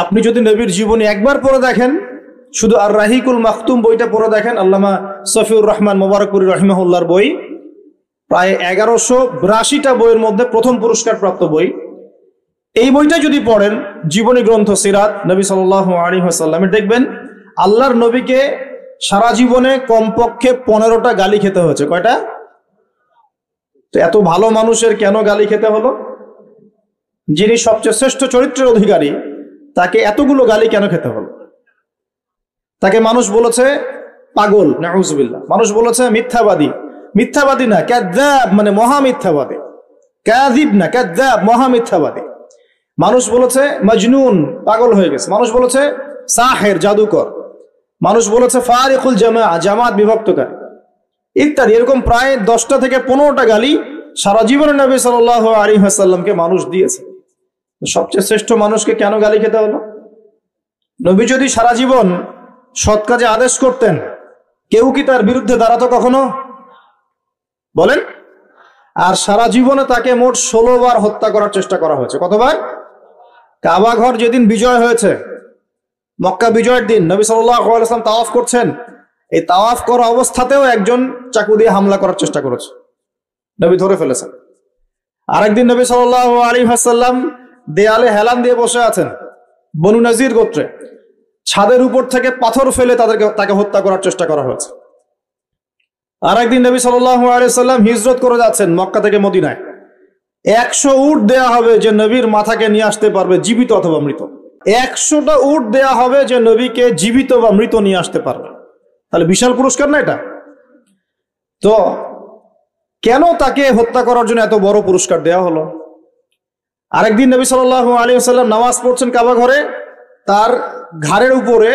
আপনি যদি নবীর জীবনী একবার পড়ে দেখেন, শুধু আর রাহিকুল মাখতুম বইটা পড়ে দেখেন, আল্লামা সফিউর রহমান মোবারকপুরি রহিমাহুল্লাহর বই, প্রায় 1182টা বইয়ের মধ্যে প্রথম পুরস্কার প্রাপ্ত বই। এই বইটা যদি পড়েন, জীবনী গ্রন্থ সিরাত নবী সাল্লাল্লাহু আলাইহি ওয়াসাল্লামের, দেখবেন আল্লাহর নবীকে সারা জীবনে কমপক্ষে 15টা গালি খেতে হয়েছে। কয়টা? তো এত ভালো মানুষের কেন গালি খেতে হলো? যিনি সবচেয়ে শ্রেষ্ঠ চরিত্রের অধিকারী, তাকে এতগুলো গালি কেন খেতে হলো? তাকে মানুষ বলেছে পাগল, নাউজুবিল্লাহ। মানুষ বলেছে মিথ্যাবাদী। মিথ্যাবাদী না, কাযযাব, মানে মহা মিথ্যাবাদী। কাযিব না, কাযযাব, মহা মিথ্যাবাদী। মানুষ বলেছে মজনুন, পাগল হয়ে গেছে। মানুষ বলেছে সাহের, জাদুকর। মানুষ বলেছে ফারিকুল জামাআ, জামাত বিভক্তকারী, ইত্যাদি। এরকম প্রায় 10টা থেকে 15টা গালি সারা জীবনে নবী সাল্লাল্লাহু আলাইহি ওয়াসাল্লামকে মানুষ দিয়েছে। সবচেয়ে শ্রেষ্ঠ মানুষকে কেন গালি খেতে হলো? নবী যদি সারা জীবন সৎ কাজে আদেশ করতেন, কেউ কি তার বিরুদ্ধে দাঁড়াতো কখনো? বলেন। আর সারা জীবনে তাকে মোট 16 বার হত্যা করার চেষ্টা করা হয়েছে। কতবার? কাবা ঘর যেদিন বিজয় হয়েছে, মক্কা বিজয়ের দিন, নবী সাল্লাল্লাহু আলাইহি ওয়াসাল্লাম তাওয়াফ করছেন। এই তাওয়াফ করা অবস্থাতেও একজন চাকু দিয়ে হামলা করার চেষ্টা করেছে, নবী ধরে ফেলেছেন। আরেকদিন নবী সাল্লাল্লাহু আলাইহি ওয়াসাল্লাম দেয়ালে হেলান দিয়ে বসে আছেন, বনু নজির গোত্রে। ছাদের উপর থেকে পাথর ফেলে তাকে হত্যা করার চেষ্টা করা হয়েছে। আরেকদিন নবী সাল্লাল্লাহু আলাইহি ওয়াসাল্লাম হিজরত করে যাচ্ছেন মক্কা থেকে মদিনায়। 100 উট দেয়া হবে যে নবীর মাথাকে নিয়ে আসতে পারবে, জীবিত অথবা মৃত। 100টা উট দেয়া হবে যে নবীকে জীবিত বা মৃত নিয়ে আসতে পারবে। তাহলে বিশাল পুরস্কার না এটা? তো কেন তাকে হত্যা করার জন্য এত বড় পুরস্কার দেয়া হলো? আরেকদিন নবী সাল্লাল্লাহু আলাইহি ওয়াসাল্লাম নামাজ পড়ছেন কাবা ঘরে, তার ঘাড়ের উপরে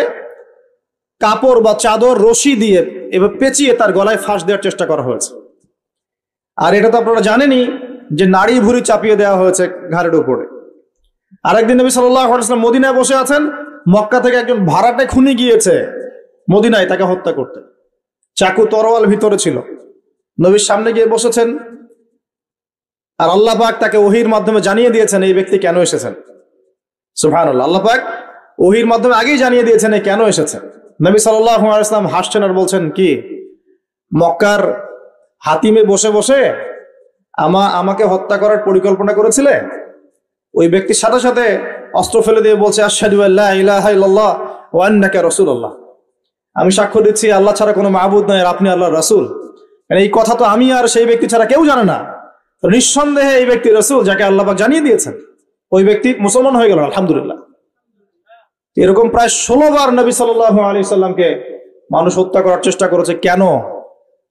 কাপড় বা চাদর রশি দিয়ে এবার পেঁচিয়ে তার গলায় ফাঁস দেওয়ার চেষ্টা করা হয়েছে। আর এটা তো আপনারা জানেনই যে নাড়ি ভুঁড়ি চাপিয়ে দেওয়া হয়েছে ঘাড়ের উপরে। আরেকদিন নবী সাল্লাল্লাহু আলাইহি ওয়াসাল্লাম মদিনায় বসে আছেন, মক্কা থেকে একজন ভাড়াটে খুনি গিয়েছে মদিনায় তাকে হত্যা করতে। চাকু তরোয়াল ভিতরে ছিল, নবীর সামনে গিয়ে বসেছেন, আর আল্লাহ পাক তাকে ওহীর মাধ্যমে জানিয়ে দিয়েছেন এই ব্যক্তি কেন এসেছেন। সুবহানাল্লাহ, আল্লাহ পাক ওহীর মাধ্যমে আগেই জানিয়ে দিয়েছেন এই কেন এসেছেন। নবী সাল্লাল্লাহু আলাইহি ওয়াসাল্লাম হাসছেন আর বলছেন, কি মক্কার হাতিমে বসে বসে আমাকে হত্যা করার পরিকল্পনা করেছিলে? ওই ব্যক্তির সাথে সাথে অস্ত্র ফেলে দিয়ে বলছে, আশহাদু আল্লা ইলাহা ইল্লাল্লাহ ওয়া আন্নাকা রাসূলুল্লাহ, আমি সাক্ষ্য দিচ্ছি আল্লাহ ছাড়া কোনো মাবুদ নয় আর আপনি আল্লাহর রাসূল। এই কথা তো আমি আর সেই ব্যক্তি ছাড়া কেউ জানে না। নিঃসন্দেহে এই ব্যক্তি রাসূল, যাকে আল্লাহ পাক জানিয়ে দিয়েছেন। ওই ব্যক্তি মুসলমান হয়ে গেল, আলহামদুলিল্লাহ। এরকম প্রায় 16 বার নবী সাল্লাল্লাহু আলাইহি সাল্লামকে মানুষ হত্যা করার চেষ্টা করেছে। কেন?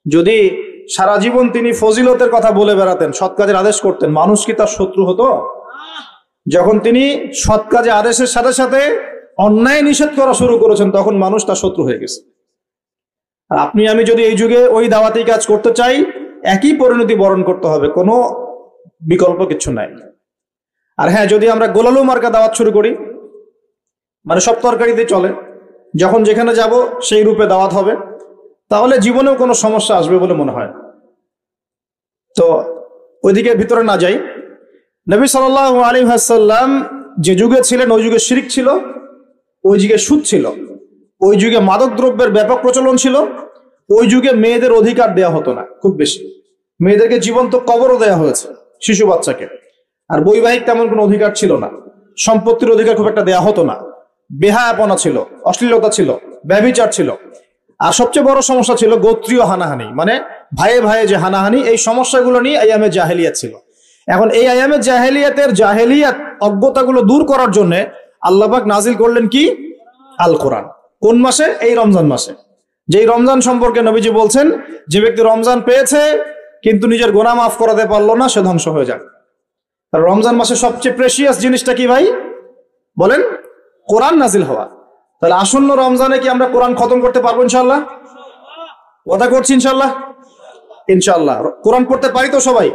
যদি সারা জীবন তিনি ফজিলতের কথা বলে বেড়াতেন, সৎ কাজের আদেশ করতেন, মানুষ কি তার শত্রু হতো? যখন তিনি সৎ কাজে আদেশের সাথে সাথে অন্যায় নিষেধ করা শুরু করেছেন, তখন মানুষ তার শত্রু হয়ে গেছে। আর আপনি আমি যদি এই যুগে ওই দাওয়াতি কাজ করতে চাই, একই পরিণতি বরণ করতে হবে, কোনো বিকল্প কিছু নাই। আর হ্যাঁ, যদি আমরা গোলালু মার্কা দাওয়াত শুরু করি, মানে সব তরকারিতে চলে, যখন যেখানে যাব সেই রূপে দাওয়াত হবে, তাহলে জীবনেও কোনো সমস্যা আসবে বলে মনে হয়। তো ওইদিকে ভিতরে না যাই। নবী সাল্লাল্লাহু আলাইহি ওয়াসাল্লাম যে যুগে ছিলেন, ওই যুগে শিরক ছিল, ওই যুগে সুদ ছিল, ওই যুগে মাদক দ্রব্যের ব্যাপক প্রচলন ছিল, ওই যুগে মেয়েদের অধিকার দেয়া হতো না খুব বেশি। মেয়েদেরকে জীবন্ত কবরও দেয়া হয়েছে, শিশু বাচ্চাকে। আর বৈবাহিক তেমন কোনো অধিকার ছিল না, সম্পত্তির অধিকার খুব একটা দেয়া হতো না, বেহায়াপনা ছিল, অশ্লীলতা ছিল, ব্যভিচার ছিল। আর সবচেয়ে বড় সমস্যা ছিল গোত্রীয় হানাহানি, মানে ভাইয়ে ভাইয়ে যে হানাহানি, এই সমস্যাগুলো নিয়ে আইয়ামে জাহেলিয়াত ছিল। এখন এই আইয়ামে জাহেলিয়াত অজ্ঞতাগুলো দূর করার জন্য আল্লাহ পাক নাজিল করলেন কি? আল কোরআন। কোন মাসে? এই রমজান মাসে। যেই রমজান সম্পর্কে নবীজি বলছেন, যে ব্যক্তি রমজান পেয়েছে কিন্তু নিজের গুনাহ মাফ করাতে পারলো না, সে ধ্বংস হয়ে যাবে। রমজান মাসে সবচেয়ে প্রেশিয়াস জিনিসটা কি ভাই বলেন? কোরআন নাজিল হওয়া। তাহলে আসন্ন রমজানে কি আমরা কোরআন খতম করতে পারবো ইনশাআল্লাহ? ওয়াদা করছি ইনশাআল্লাহ। ইনশাআল্লাহ কোরআন পড়তে পারি তো সবাই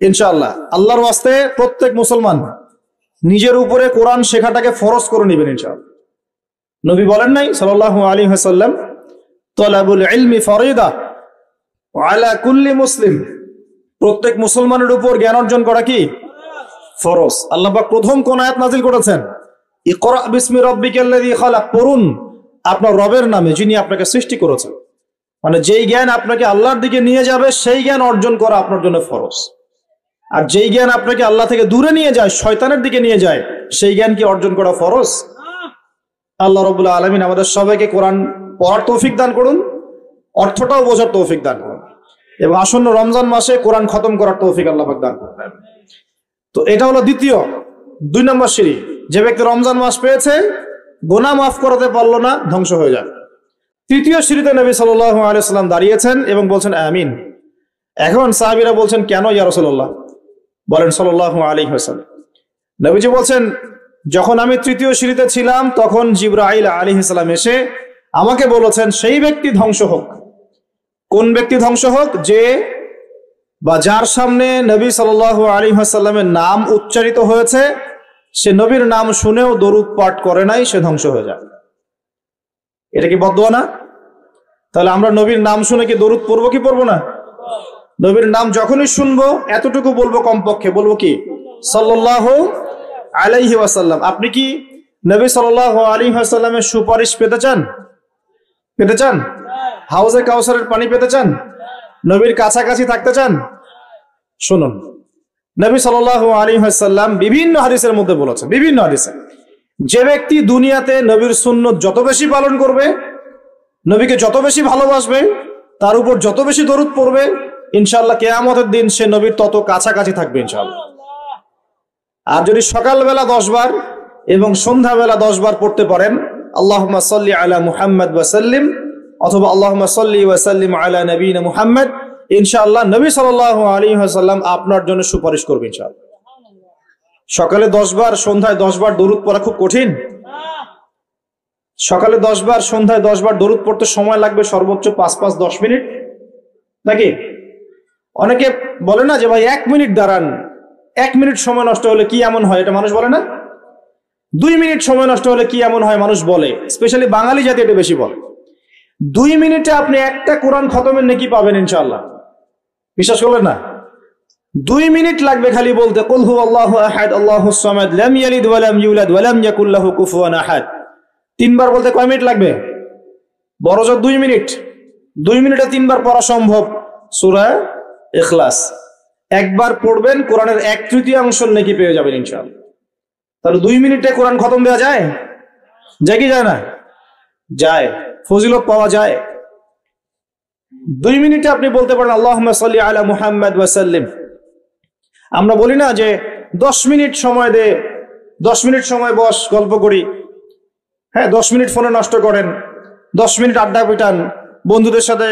ইনশাআল্লাহ। আল্লাহর ওয়াস্তে প্রত্যেক মুসলমান নিজের উপরে কোরআন শেখাটাকে ফরজ করে নেবেন ইনশাআল্লাহ। নবী বলেন নাই সাল্লাল্লাহু আলাইহি ওয়াসাল্লাম, তালাবুল ইলমি ফরিদা আলা কুল্লি মুসলিম, প্রত্যেক মুসলমানের উপর জ্ঞান অর্জন করা কি? ফরজ। আল্লাহ পাক প্রথম কোন আয়াত নাজিল করেছেন? ইকরা বিসমি রাব্বিকাল্লাযী খালাক, পড়ুন আপনার রবের নামে যিনি আপনাকে সৃষ্টি করেছেন। মানে যেই জ্ঞান আপনাকে আল্লাহর দিকে নিয়ে যাবে সেই জ্ঞান অর্জন করা আপনার জন্য ফরজ। আর যেই জ্ঞান আপনাকে আল্লাহ থেকে দূরে নিয়ে যায়, শয়তানের দিকে নিয়ে যায়, সেই জ্ঞান কি অর্জন করা ফরজ? আল্লাহ রাব্বুল আলামিন আমাদের সবাইকে কোরআন পড়ার তৌফিক দান করুন, অর্থটাও বোঝার তৌফিক দান করুন, এবং আসন্ন রমজান মাসে কোরআন খতম করার তৌফিক আল্লাহ পাক দান করুন। তো এটা হলো দ্বিতীয় 2 নম্বর সিঁড়ি। যে ব্যক্তি রমজান মাস পেয়েছে, গুনাহ মাফ করাতে পারলো না, ধ্বংস হয়ে যায়। তৃতীয় সিঁড়িতে নবী সাল্লাল্লাহু আলাইহি সাল্লাম দাঁড়িয়েছেন এবং বলছেন আমিন। এখন সাহাবীরা বলছেন, কেন ইয়া রাসূলুল্লাহ? বলেন সাল্লাল্লাহু আলাইহি ওয়াসাল্লাম। নবীজি বলছেন, যখন আমি তৃতীয় সিঁড়িতে ছিলাম তখন জিবরাইল আলাইহিস সালাম এসে আমাকে বলেছেন, সেই ব্যক্তি ধ্বংস হোক। কোন ব্যক্তি ধ্বংস হোক? যে বা যার সামনে নবী সাল্লাল্লাহু আলাইহি ওয়াসাল্লামের নাম উচ্চারিত হয়েছে, সে নবীর নাম শুনেও দরুদ পাঠ করে নাই, সে ধ্বংস হয়ে যায়। এটা কি বদদোয়া না? তাহলে আমরা নবীর নাম শুনে কি দরুদ পড়বো কি পড়বো না? নবীর নাম যখনই শুনবো এতটুকু বলবো, কমপক্ষে বলবো কি সাল্লাল্লাহু আলাইহি ওয়াসাল্লাম। আপনি কি নবী সাল্লাল্লাহু আলাইহি ওয়াসাল্লামের সুপারিশ পেতে চান? পেতে চান? হাউজে কাউসারের পানি পেতে চান? নবীর কাছাকাছি থাকতে চান? শুনুন, নবী সাল্লাল্লাহু আলাইহি ওয়াসাল্লাম বিভিন্ন হাদিসের মধ্যে বলেছেন, বিভিন্ন হাদিসে, যে ব্যক্তি দুনিয়াতে নবীর সুন্নত যত বেশি পালন করবে, নবীকে যত বেশি ভালোবাসবে, তার উপর যত বেশি দরুদ পড়বে, ইনশাআল্লাহ কিয়ামতের দিন সে নবীর তত কাছাকাছি থাকবে ইনশাআল্লাহ। আর যদি সকালবেলা 10 বার এবং সন্ধ্যাবেলা 10 বার পড়তে পারেন, আল্লাহুম্মা সাল্লি আলা মুহাম্মাদ ওয়া সাল্লিম, অথবা আল্লাহুম্মা সাল্লি ওয়া সাল্লিম আলা নবিয়িনা মুহাম্মদ, ইনশাআল্লাহ নবী সাল্লাল্লাহু আলাইহি ওয়াসাল্লাম আপনার জন্য সুপারিশ করবে ইনশাআল্লাহ। সকালে 10 বার, সন্ধ্যায় 10 বার দরুদ পড়া খুব কঠিন? সকালে 10 বার, সন্ধ্যায় 10 বার দরুদ পড়তে সময় লাগবে সর্বোচ্চ 5-10 মিনিট, নাকি? অনেকে বলে না যে ভাই 1 মিনিট দাঁড়ান, 1 মিনিট সময় নষ্ট হলে কি এমন হয়, এটা মানুষ বলে না? 2 মিনিট সময় নষ্ট হলে কি এমন হয় মানুষ বলে, স্পেশালি বাঙালি জাতি এটা বেশি বলে। 2 মিনিটে আপনি একটা কোরআন খতমের নেকি পাবেন ইনশাআল্লাহ, বিশ্বাস করলেন না? 2 মিনিট লাগবে খালি বলতে, কুল হুয়াল্লাহু আহাদ আল্লাহুস সামাদ লাম ইয়ালিদ ওয়া লাম ইউলাদ ওয়া লাম ইয়াকুল লাহু কুফুয়ান আহাদ। 3 বার বলতে কয় মিনিট লাগবে? বড়জোর 2 মিনিট। 2 মিনিটে 3 বার পড়া সম্ভব সূরা ইখলাস। একবার পড়বেন, কোরআনের 1/3 নেকি পেয়ে যাবেন ইনশাআল্লাহ। তাহলে 2 মিনিটে কোরআন খতম দেওয়া যায়? যায় কি যায় না? যায়, ফজিলত পাওয়া যায়। 2 মিনিটে আপনি বলতে পারেন আল্লাহুম্মা সাল্লি আলা মুহাম্মাদ ওয়া সাল্লিম। আমরা বলি না যে 10 মিনিট সময় দে, 10 মিনিট সময় বস, গল্প করি। হ্যাঁ, 10 মিনিট ফোনে নষ্ট করেন, 10 মিনিট আড্ডা পিটান, বন্ধুদের সাথে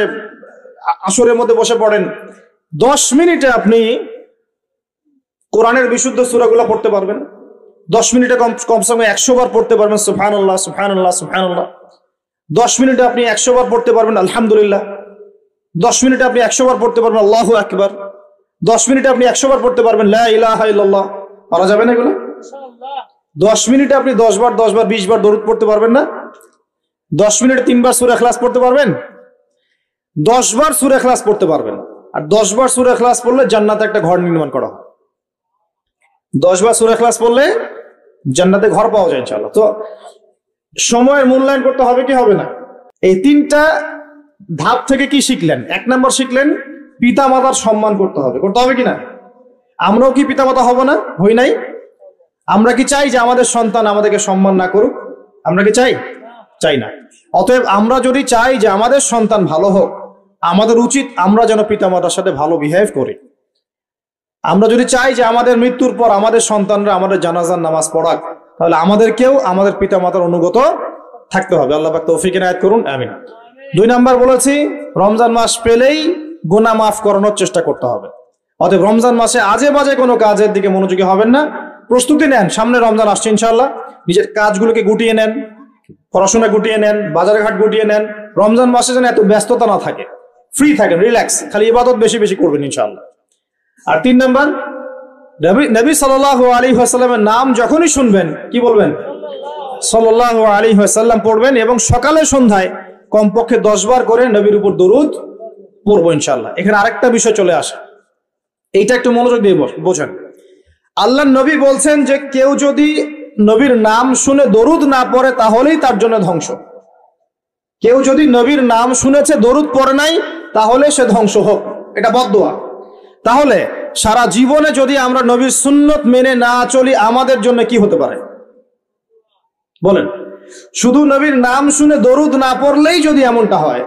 আসরের মধ্যে বসে পড়েন। 10 মিনিটে আপনি কোরআনের বিশুদ্ধ সূরাগুলো পড়তে পারবেন। 10 মিনিটে কমসে কম 100 বার পড়তে পারবেন সুবহানাল্লাহ সুবহানাল্লাহ সুবহানাল্লাহ। 10 মিনিটে আপনি 100 বার পড়তে পারবেন আলহামদুলিল্লাহ। 10 মিনিটে আপনি 100 বার পড়তে পারবেন আল্লাহু আকবার। 10 মিনিটে আপনি 100 বার পড়তে পারবেন লা ইলাহা ইল্লাল্লাহ। পারা যাবে না এগুলো? 10 মিনিটে আপনি 10 বার 10 বার 20 বার দরুদ পড়তে পারবেন না? 10 মিনিটে 3 বার সূরা ইখলাস পড়তে পারবেন? 10 বার সূরা ইখলাস পড়তে পারবেন। আর 10 বার সূরা ইখলাস পড়লে জান্নাতে একটা ঘর নির্মাণ করা হয়। 10 বার সূরা ইখলাস পড়লে জান্নাতে ঘর পাওয়া যায় ইনশাআল্লাহ। তো সময়ের মূল্যায়ন করতে হবে কি হবে না? এই 3টা ধাপ থেকে কি শিখলেন? 1 নম্বর শিখলেন পিতা মাতার সম্মান করতে হবে। করতে হবে কিনা? আমরাও কি পিতা মাতা হব না? হই নাই? আমরা কি চাই যে আমাদের সন্তান আমাদেরকে সম্মান না করুক? আমরা কি চাই? চাই না। অতএব আমরা যদি চাই যে আমাদের সন্তান ভালো হোক, আমাদের উচিত আমরা যেন পিতা মাতার সাথে ভালো বিহেভ করি। আমরা যদি চাই যে আমাদের মৃত্যুর পর আমাদের সন্তানরা আমাদের জানাজার নামাজ পড়াক, তাহলে আমাদেরকেও আমাদের পিতা মাতার অনুগত থাকতে হবে। আল্লাহ পাক তৌফিক এনায়েত করুন, আমিন। 2 নাম্বার বলেছি, রমজান মাস পেলেই গুনাহ মাফ করানোর চেষ্টা করতে হবে। অতএব রমজান মাসে আজে বাজে কোনো কাজের দিকে মনোযোগী হবেন না। প্রস্তুতি নেন, সামনে রমজান আসছে ইনশাআল্লাহ। নিজের কাজগুলোকে গুটিয়ে নেন, পড়াশোনা গুটিয়ে নেন, বাজার ঘাট গুটিয়ে নেন। রমজান মাসে যেন এত ব্যস্ততা না থাকে, ফ্রি থাকেন, রিল্যাক্স, খালি ইবাদত বেশি বেশি করবেন ইনশাআল্লাহ। আর 3 নাম্বার, নবী সাল্লাল্লাহু আলাইহি ওয়াসাল্লামের নাম যখনই শুনবেন কি বলবেন? সাল্লাল্লাহু আলাইহি ওয়াসাল্লাম পড়বেন এবং সকালে সন্ধ্যায় কমপক্ষে 10 বার করে নবীর উপর দরুদ পড়বো ইনশাআল্লাহ। এখানে আরেকটা বিষয় চলে আসে, এইটা একটু মনোযোগ দিয়ে বোঝেন। আল্লাহর নবী বলছেন যে কেউ যদি নবীর নাম শুনে দরুদ না পড়ে তাহলেই তার জন্য ধ্বংস। কেউ যদি নবীর নাম শুনেছে দরুদ পড়ে নাই তাহলে সে ধ্বংস হোক, এটা বদদুয়া। তাহলে সারা জীবনে যদি আমরা নবীর সুন্নত মেনে না চলি আমাদের জন্য কি হতে পারে বলেন? শুধু নবীর নাম শুনে দরুদ না পড়লেই যদি এমনটা হয়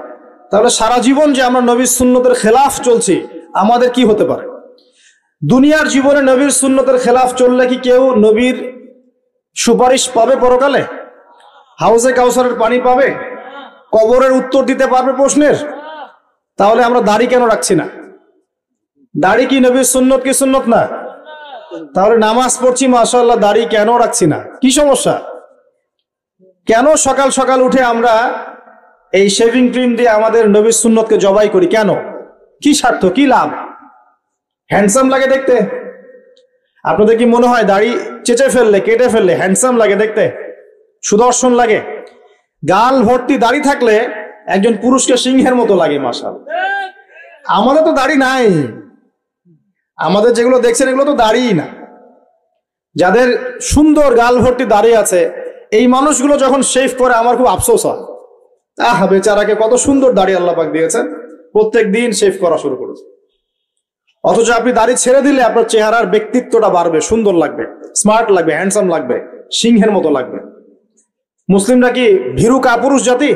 তাহলে সারা জীবন যে আমরা নবীর সুন্নতের খেলাফ চলছি আমাদের কি হতে পারে? দুনিয়ার জীবনে নবীর সুন্নতের খেলাফ চললে কি কেউ নবীর সুপারিশ পাবে পরকালে? হাউজে কাউসারের পানি পাবে? কবরের উত্তর দিতে পারবে প্রশ্নের? তাহলে আমরা দাড়ি কেন রাখছি না? দাড়ি কি নবীর সুন্নত কি সুন্নত না? তাহলে নামাজ পড়ছি মাশাআল্লাহ, দাড়ি কেন রাখছি না? কি সমস্যা? কেন সকাল সকাল উঠে আমরা এই শেভিং ক্রিম দিয়ে আমাদের নবীর সুন্নতকে জবাই করি? কেন? কি স্বার্থ, কি লাভ? হ্যান্ডসাম লাগে দেখতে। আপনাদের কি মনে হয় দাড়ি চেঁচে ফেললে, কেটে ফেললে হ্যান্ডসাম লাগে দেখতে, সুদর্শন লাগে? গাল ভর্তি দাড়ি থাকলে একজন পুরুষকে সিংহের মতো লাগে। মাশাআল্লাহ, আমাদের তো দাড়ি নাই। আমাদের যেগুলো দেখছেন এগুলো তো দাড়ি না। যাদের সুন্দর গাল ভর্তি দাড়ি আছে এই মানুষগুলো যখন শেভ করে আমার খুব আফসোস হয়। বেচারাকে কত সুন্দর দাড়ি আল্লাহ পাক দিয়েছেন, প্রত্যেক দিন শেভ করা শুরু করেছে। অথচ আপনি দাড়ি ছেড়ে দিলে আপনার চেহারার ব্যক্তিত্বটা বাড়বে, সুন্দর লাগবে, স্মার্ট লাগবে, হ্যান্ডসাম লাগবে, সিংহের মতো লাগবে। মুসলিমরা কি ভীরু কাপুরুষ জাতি?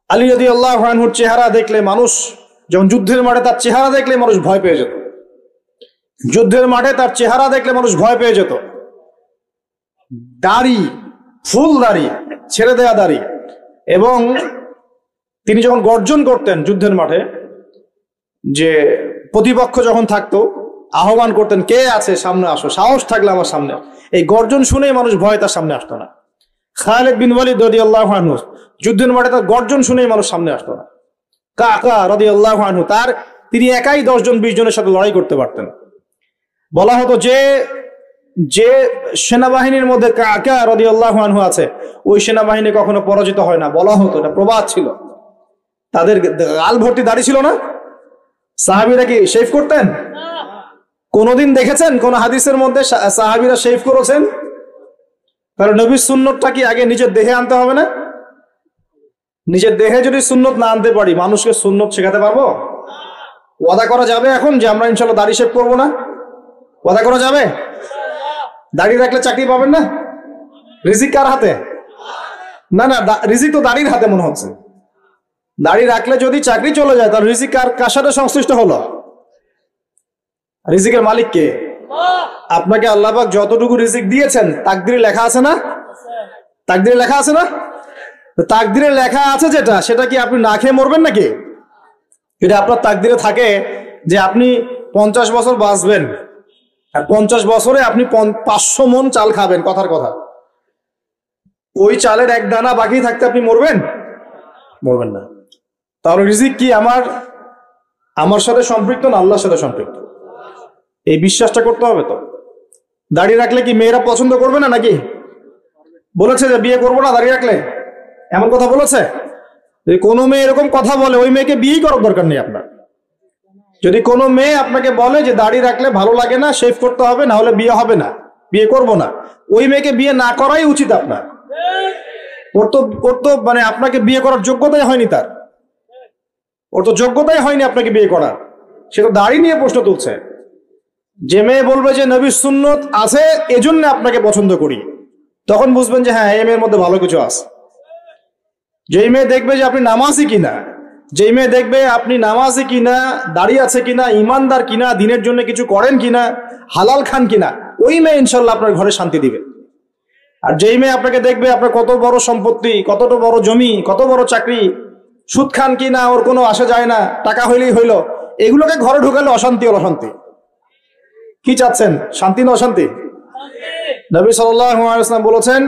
আলী রাদিয়াল্লাহু আনহুর চেহারা দেখলে মানুষ, যখন যুদ্ধের মাঠে তার চেহারা দেখলে মানুষ ভয় পেয়ে যেত। যুদ্ধের মাঠে তার চেহারা দেখলে মানুষ ভয় পেয়ে যেত। দাড়ি, ফুল দাড়ি, ছেড়ে দেয়া দাড়ি। এবং তিনি যখন গর্জন করতেন যুদ্ধের মাঠে, যে প্রতিপক্ষ যখন থাকতো আহ্বান করতেন, কে আছে সামনে আসো, সাহস থাকলে আমার সামনে। এই গর্জন শুনেই মানুষ ভয় তার সামনে আসতো না। খালিদ বিন ওয়ালিদ রাদিয়াল্লাহু আনহু যুদ্ধের মাঠে তার গর্জন শুনেই মানুষ সামনে আসতো না। কাকা রাদিয়াল্লাহু আনহু তিনি একাই 10 জন 20 জনের সাথে লড়াই করতে পারতেন। বলা হতো যে সেনাবাহিনীর মধ্যে কাকা রাদিয়াল্লাহু আনহু আছে ওই সেনাবাহিনী কখনো পরাজিত হয় না। বলা হতো, এটা প্রবাদ ছিল। তাদের গাল ভর্তি দাড়ি ছিল না। সাহাবীরা কি শেভ করতেন? কোনদিন দেখেছেন কোন হাদিসের মধ্যে সাহাবীরা শেভ করেছেন? কারণ নবীর সুন্নতটা কি আগে নিজের দেহে আনতে হবে না? নিজের দেহে যদি সুন্নত না আনতে পারি মানুষকে সুন্নত শেখাতে পারবো? ওয়াদা করা যাবে এখন যে আমরা ইনশাআল্লাহ দাড়ি শেভ করবো না? ওয়াদা করা যাবে? দাড়ি রাখলে চাকরি পাবেন না? রিজিক কার হাতে? না না, রিজিক তো দাড়ির হাতে মনে হচ্ছে। দাড়ি রাখলে যদি চাকরি চলে যায় তাহলে রিজিক কার সাথে সংশ্লিষ্ট হলো? রিজিকের মালিক কে? আপনাকে আল্লাহ পাক যতটুকু রিজিক দিয়েছেন তাকদিরে লেখা আছে না? তাকদিরে লেখা আছে না? তাকদিরে লেখা আছে যেটা, সেটা কি আপনি না খেয়ে মরবেন নাকি? যদি আপনার তাকদিরে থাকে যে আপনি 50 বছর বাঁচবেন আর 50 বছরে আপনি 500 মণ চাল খাবেন, কথার কথা, ওই চালের এক দানা বাকি থাকতে আপনি মরবেন? মরবেন না। তাহলে রিজিক কি আমার সাথে সম্পৃক্ত না আল্লাহর সাথে সম্পৃক্ত? এই বিশ্বাসটা করতে হবে। তো দাড়ি রাখলে কি মেয়েরা পছন্দ করবে না নাকি? বলেছে যে বিয়ে করবো না দাড়ি রাখলে, এমন কথা বলেছে? যদি কোনো মেয়ে এরকম কথা বলে ওই মেয়েকে বিয়েই করার দরকার নেই আপনার। যদি কোনো মেয়ে আপনাকে বলে যে দাড়ি রাখলে ভালো লাগে না, শেভ করতে হবে, না হলে বিয়ে হবে না, বিয়ে করব না, ওই মেয়েকে বিয়ে না করাই উচিত আপনার। ওর তো মানে আপনাকে বিয়ে করার যোগ্যতাই হয়নি, ওর তো যোগ্যতাই হয়নি আপনাকে বিয়ে করার। সে তো দাড়ি নিয়ে প্রশ্ন তুলছে। যে মেয়ে বলবে যে নবীর সুন্নত আছে এজন্য আপনাকে পছন্দ করি, তখন বুঝবেন যে হ্যাঁ এই মেয়ের মধ্যে ভালো কিছু আছে। যেই মেয়ে দেখবে যে আপনি নামাজি কিনা, যেই মেয়ে দেখবে আপনি নামাজি কিনা, দাঁড়িয়ে আছে কিনা, ইমানদার কিনা, দিনের জন্য কিছু করেন কিনা, হালাল খান কিনা, ওই মেয়ে ইনশাল্লাহ আপনার ঘরে শান্তি দিবে। আর যেই মেয়ে আপনাকে দেখবে আপনার কত বড় সম্পত্তি, কতটা বড় জমি, কত বড় চাকরি, সুদ খান কিনা ওর কোনো আসে যায় না, টাকা হইলেই হইল, এগুলোকে ঘরে ঢুকালে অশান্তি আর অশান্তি। কি চাচ্ছেন, শান্তি না অশান্তি? নবী সাল্লাল্লাহু আলাইহি ওয়াসাল্লাম বলেছেন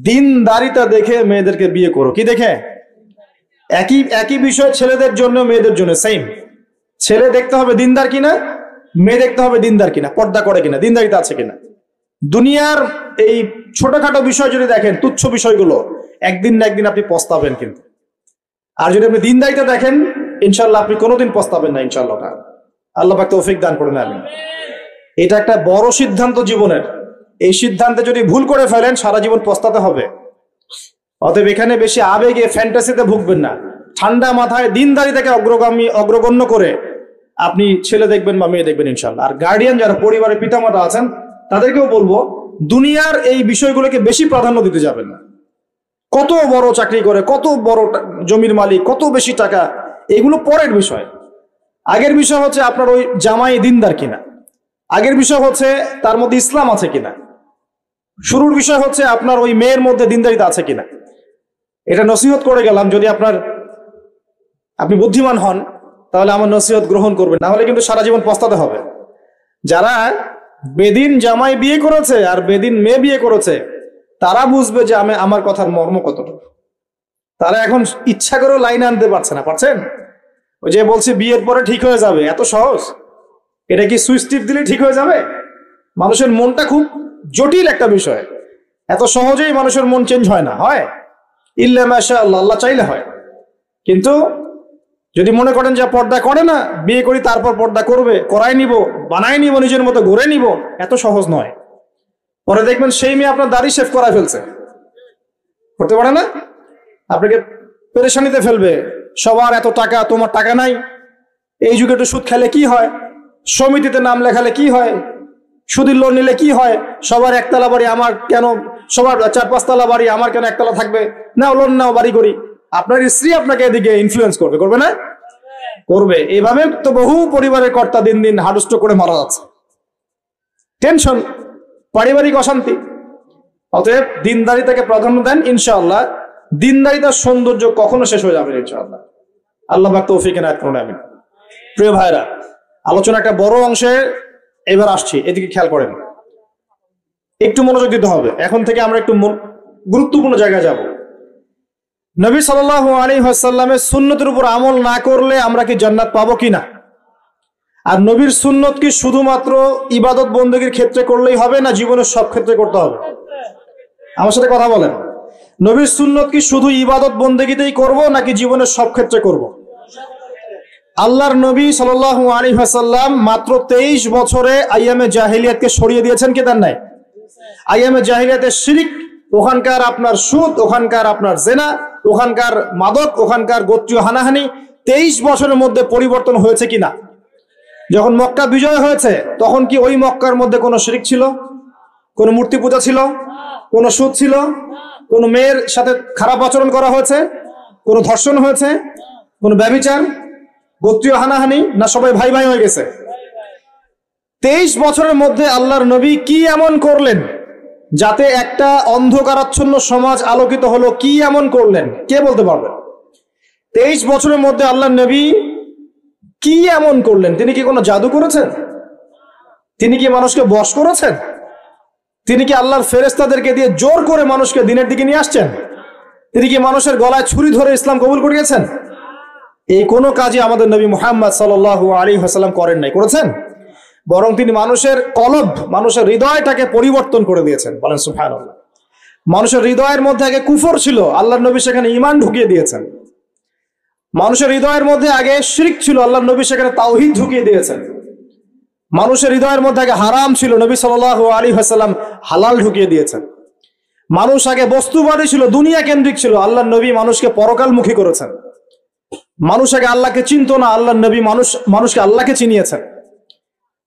দিনদারিতা দেখে মেয়েদেরকে বিয়ে করো। কি দেখে? একই বিষয় ছেলেদের জন্য মেয়েদের জন্য সেম। ছেলে দেখতে হবে দিনদার কিনা, মেয়ে দেখতে হবে দিনদার কিনা, পর্দা করে কিনা, দিনদারিতা আছে কিনা। দুনিয়ার এই ছোটখাটো বিষয় যদি দেখেন, তুচ্ছ বিষয়গুলো, একদিন না একদিন আপনি পস্তাবেন কিন্তু। আর যদি আপনি দিনদারিতা দেখেন ইনশাল্লাহ আপনি কোনোদিন পস্তাবেন না ইনশাআল্লাহ। আল্লাহ পাক তৌফিক দান করুন। আমিন। এটা একটা বড় সিদ্ধান্ত জীবনের। এই সিদ্ধান্তে যদি ভুল করে ফেলেন সারা জীবন পস্তাতে হবে। অতএব এখানে বেশি আবেগে ফ্যান্টাসিতে ভুগবেন না, ঠান্ডা মাথায় দিনদারিতাকে অগ্রগণ্য করে আপনি ছেলে দেখবেন বা মেয়ে দেখবেন ইনশাল্লাহ। আর গার্ডিয়ান যারা পরিবারের পিতামাতা আছেন তাদেরকেও বলবো দুনিয়ার এই বিষয়গুলোকে বেশি প্রাধান্য দিতে যাবেন না। কত বড় চাকরি করে, কত বড় জমির মালিক, কত বেশি টাকা, এগুলো পরের বিষয়। আগের বিষয় হচ্ছে আপনার ওই জামাই দিনদার কিনা, আগের বিষয় হচ্ছে তার মধ্যে ইসলাম আছে কিনা, শুরুর বিষয় হচ্ছে আপনার ওই মেয়ের মধ্যে দিনদারিতা আছে কিনা। এটা নসিহত করে গেলাম, যদি আপনি বুদ্ধিমান হন তাহলে আমার নসিহত গ্রহণ করবেন, না হলে কিন্তু সারা জীবন পস্তাতে হবে। যারা বেদিন জামাই বিয়ে করেছে আর বেদিন মেয়ে বিয়ে করেছে তারা বুঝবে যে আমার কথার মর্ম কতটুকু। তারা এখন ইচ্ছা করেও লাইন আনতে পারছে না, পারছেন? ওই যে বলছে বিয়ের পরে ঠিক হয়ে যাবে, এত সহজ? এটা কি সুইচ টিপ দিলে ঠিক হয়ে যাবে? মানুষের মনটা খুব জটিল একটা বিষয়, এত সহজেই মানুষের মন চেঞ্জ হয় না। হয় ইল্লা মাশাআল্লাহ, আল্লাহ চাইলে হয়। কিন্তু যদি মনে করেন যে পর্দা করে না, বিয়ে করি তারপর পর্দা করবে, করাই নিব, বানাই নিব, নিজের মতো গড়ে নিব, এত সহজ নয়। পরে দেখবেন সেই মেয়ে আপনার দাড়ি শেভ করা ফেলছে, করতে পারে না, আপনাকে পেরেশানিতে ফেলবে। সবার এত টাকা, তোমার টাকা নাই। এই যুগে একটু সুদ খেলে কি হয়, সমিতিতে নাম লেখালে কি হয়, সুদের লোন নিলে কি হয়, সবার একতলা বাড়ি আমার কেন, সবার 4-5 তলা বাড়ি আমার কেন একতলা থাকবে, নাও লোন নাও বাড়ি করি। আপনার স্ত্রী আপনাকে এদিকে ইনফ্লুয়েন্স করবে, করবে না? করবে। এইভাবে তো বহু পরিবারের কর্তা দিন দিন হার্ডস্ট করে মারা যাচ্ছে। টেনশন, পারিবারিক অশান্তি। অতএব দিনদারিতাকে প্রাধান্য দেন, ইনশাআল্লাহ দিনদারিতার সৌন্দর্য কখনো শেষ হয়ে যাবে ইনশাআল্লাহ। আল্লাহ পাক তৌফিক এনায়েত করুন, আমিন। প্রিয় ভাইরা, আলোচনা একটা বড় অংশে এবার আসছি, এদিকে খেয়াল করেন, একটু মনোযোগ দিতে হবে। এখন থেকে আমরা একটু গুরুত্বপূর্ণ জায়গায় যাব। নবী সাল্লাল্লাহু আলাইহি ওয়াসাল্লামের সুন্নতের উপর আমল না করলে আমরা কি জান্নাত পাবো কিনা? আর নবীর সুন্নত কি শুধুমাত্র ইবাদত বন্দেগীর ক্ষেত্রে করলেই হবে, না জীবনের সব ক্ষেত্রে করতে হবে? আমার সাথে কথা বলেন। নবীর সুন্নত কি শুধু ইবাদত বন্দেগীতেই করব, নাকি জীবনের সব ক্ষেত্রে করব? আল্লাহর নবী সাল্লাল্লাহু আলাইহি ওয়াসাল্লাম মাত্র 23 বছরে আইয়ামে জাহিলিয়াতকে সরিয়ে দিয়েছেন, কি দেন নাই? আইয়ামে জাহিলিয়াতের শিরক, ওখানকার আপনার সুদ, ওখানকার আপনার জেনা, ওখানকার মাদক, ওখানকার গোত্রীয় হানাহানি 23 বছরের মধ্যে পরিবর্তন হয়েছে কিনা? যখন মক্কা বিজয় হয়েছে তখন কি ওই মক্কার মধ্যে কোনো শিরক ছিল, কোনো মূর্তি পূজা ছিল, কোনো সুদ ছিল, কোনো মেয়ের সাথে খারাপ আচরণ করা হয়েছে, কোনো ধর্ষণ হয়েছে, কোনো ব্যভিচার, গোত্রীয় হানাহানি, না সবাই ভাই ভাই হয়ে গেছে? 23 বছরের মধ্যে আল্লাহর নবী কি এমন করলেন যাতে একটা অন্ধকারাচ্ছন্ন সমাজ আলোকিত হলো? কি এমন করলেন, কে বলতে পারবেন? 23 বছরের মধ্যে আল্লাহর নবী কি এমন করলেন? তিনি কি কোনো জাদু করেছেন? তিনি কি মানুষকে বশ করেছেন? তিনি কি আল্লাহর ফেরেশতাদেরকে দিয়ে জোর করে মানুষকে দিনের দিকে নিয়ে আসছেন? তিনি কি মানুষের গলায় ছুরি ধরে ইসলাম কবুল করিয়েছেন? এই কোনো কাজই আমাদের নবী মুহাম্মদ সাল্লাল্লাহু আলাইহি ওয়াসাল্লাম করেন নাই, করেছেন? বরং তিনি মানুষের কলব, মানুষের হৃদয়টাকে পরিবর্তন করে দিয়েছেন। বলেন সুবহানাল্লাহ। মানুষের হৃদয়ের মধ্যে আগে কুফর ছিল, আল্লাহর নবী সেখানে ঈমান ঢুকিয়ে দিয়েছেন। মানুষের হৃদয়ের মধ্যে আগে শিরক ছিল, আল্লাহর নবী সেখানে তাওহীদ ঢুকিয়ে দিয়েছেন। মানুষের হৃদয়ের মধ্যে আগে হারাম ছিল, নবী সাল্লাল্লাহু আলাইহি ওয়াসাল্লাম হালাল ঢুকিয়ে দিয়েছেন। মানুষ আগে বস্তুবাদী ছিল, দুনিয়া কেন্দ্রিক ছিল, আল্লাহর নবী মানুষকে পরকালমুখী করেছেন। মানুষ আগে আল্লাহকে চিনতো না, আল্লাহর নবী মানুষকে আল্লাহকে চিনিয়েছেন।